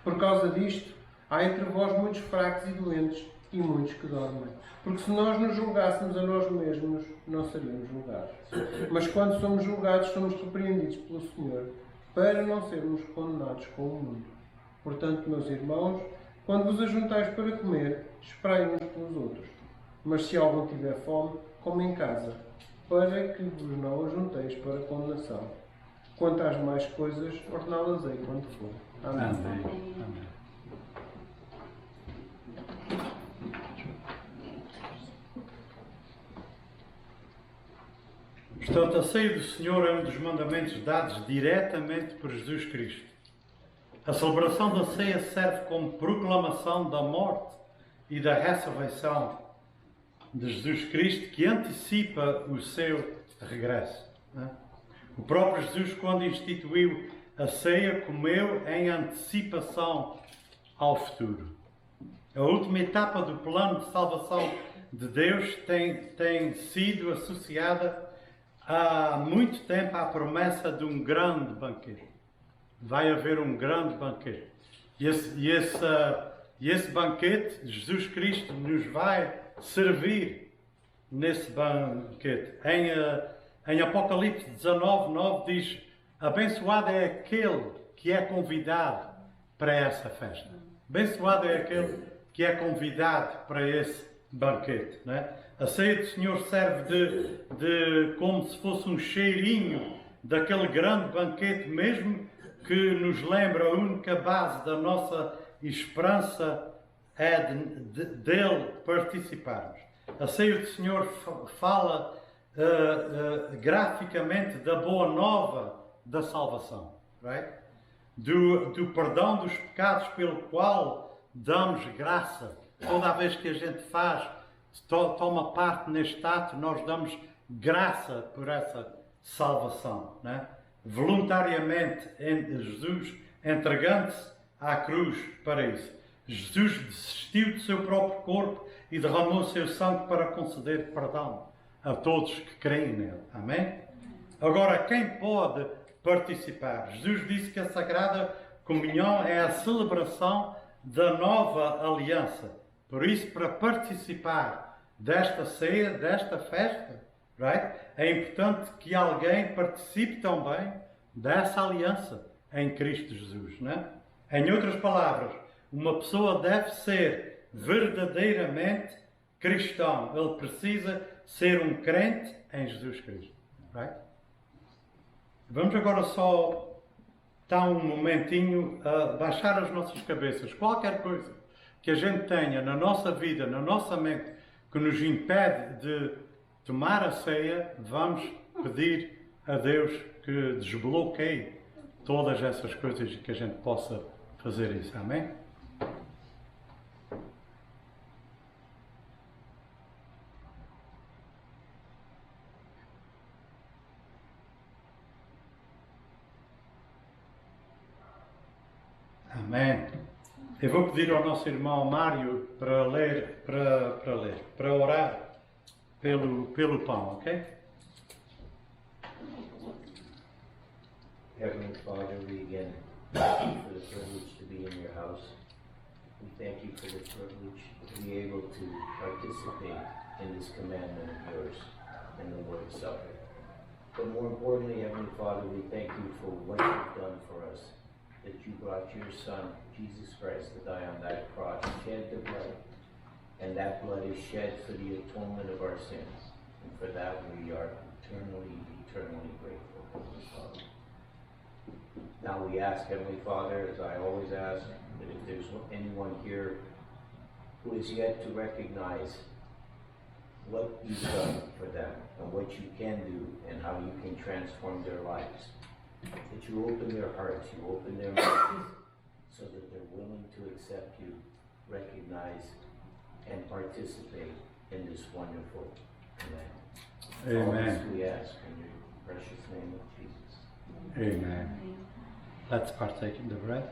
Por causa disto, há entre vós muitos fracos e doentes, e muitos que dormem. Porque se nós nos julgássemos a nós mesmos, não seríamos julgados. Mas quando somos julgados, somos repreendidos pelo Senhor, para não sermos condenados com o mundo. Portanto, meus irmãos, quando vos ajuntais para comer, esperai uns pelos outros. Mas se algum tiver fome, come em casa, para que vos não ajunteis para condenação. Quanto às mais coisas, ordená-las-ei quando for. Amém. Amém. Portanto, a ceia do Senhor é um dos mandamentos dados diretamente por Jesus Cristo. A celebração da ceia serve como proclamação da morte e da ressurreição de Jesus Cristo, que antecipa o seu regresso. O próprio Jesus, quando instituiu a ceia, comeu em antecipação ao futuro. A última etapa do plano de salvação de Deus tem sido associada há muito tempo à promessa de um grande banquete. Vai haver um grande banquete. E esse banquete, Jesus Cristo nos vai servir nesse banquete. Em Apocalipse 19, 9 diz: abençoado é aquele que é convidado para essa festa. Abençoado é aquele que é convidado para esse banquete. Não é? A ceia do Senhor serve de como se fosse um cheirinho daquele grande banquete, mesmo que nos lembra a única base da nossa esperança é dele participarmos. A ceia do Senhor fala graficamente da boa nova da salvação, right? do perdão dos pecados pelo qual damos graça. Toda vez que a gente toma parte neste ato, nós damos graça por essa salvação, né? Voluntariamente, Jesus entregando-se à cruz para isso. Jesus desistiu do seu próprio corpo e derramou o seu sangue para conceder perdão a todos que creem nele. Amém? Agora, quem pode participar? Jesus disse que a Sagrada Comunhão é a celebração da nova aliança. Por isso, para participar desta ceia, desta festa, right, é importante que alguém participe também dessa aliança em Cristo Jesus. Né? Em outras palavras, uma pessoa deve ser verdadeiramente cristão. Ele precisa ser um crente em Jesus Cristo. Right? Vamos agora só dar um momentinho a baixar as nossas cabeças. Qualquer coisa que a gente tenha na nossa vida, na nossa mente, que nos impede de tomar a ceia, vamos pedir a Deus que desbloqueie todas essas coisas e que a gente possa fazer isso. Amém? Amém. Eu vou pedir ao nosso irmão Mário para orar pelo pão, ok? Heavenly Father, we again thank you for the privilege to be in your house. We thank you for the privilege to be able to participate in this commandment of yours in the Lord's Supper. But more importantly, Heavenly Father, we thank you for what you've done for us, that you brought your Son, Jesus Christ, to die on that cross, shed the blood, and that blood is shed for the atonement of our sins. And for that we are eternally grateful, Heavenly Father. Now we ask, Heavenly Father, as I always ask, that if there's anyone here who is yet to recognize what you've done for them and what you can do and how you can transform their lives, that you open their hearts, you open their minds, so that they're willing to accept you, recognize, and participate in this wonderful command. All this we ask in your precious name of Jesus. Amen. Let's partake in the bread.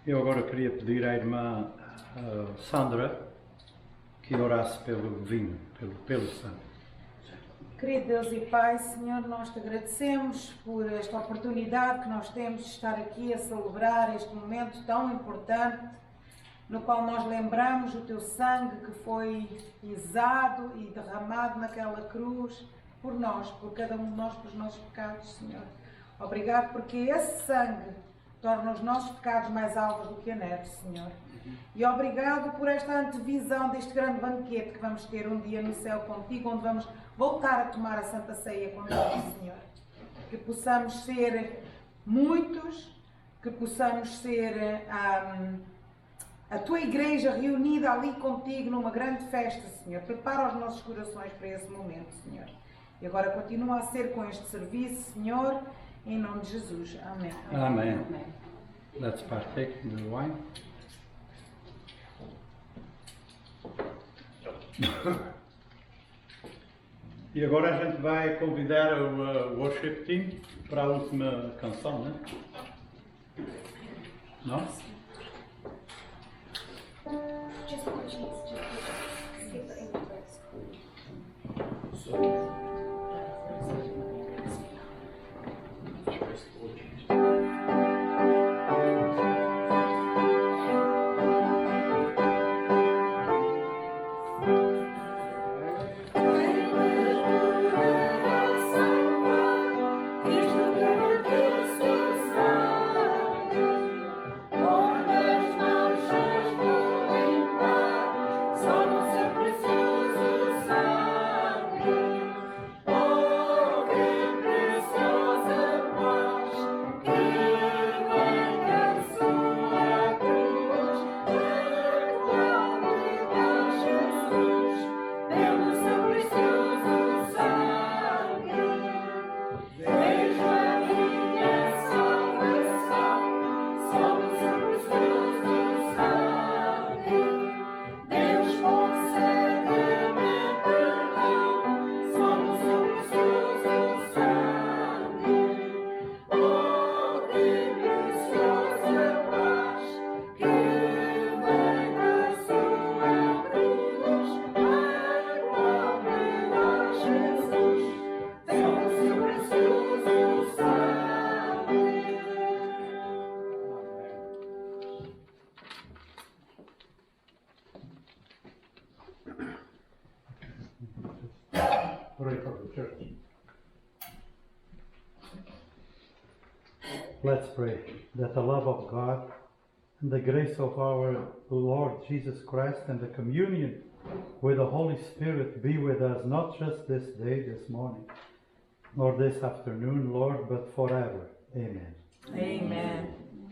Eu agora queria pedir à irmã Sandra que orasse pelo vinho, pelo sangue. Querido Deus e Pai, Senhor, nós te agradecemos por esta oportunidade que nós temos de estar aqui a celebrar este momento tão importante, no qual nós lembramos o teu sangue que foi pisado e derramado naquela cruz por nós, por cada um de nós, pelos nossos pecados, Senhor. Obrigado porque esse sangue torna os nossos pecados mais alvos do que a neve, Senhor. E obrigado por esta antevisão deste grande banquete que vamos ter um dia no céu contigo, onde vamos voltar a tomar a Santa Ceia contigo, Senhor. Que possamos ser muitos, que possamos ser a tua igreja reunida ali contigo numa grande festa, Senhor. Prepara os nossos corações para esse momento, Senhor. E agora continua a ser com este serviço, Senhor, em nome de Jesus. Amém. Amém. Amém. Let's partake in the wine. E agora a gente vai convidar o worship team para a última canção, né? Não? Let's pray that the love of God and the grace of our Lord Jesus Christ and the communion with the Holy Spirit be with us not just this day, this morning, nor this afternoon, Lord, but forever. Amen. Amen.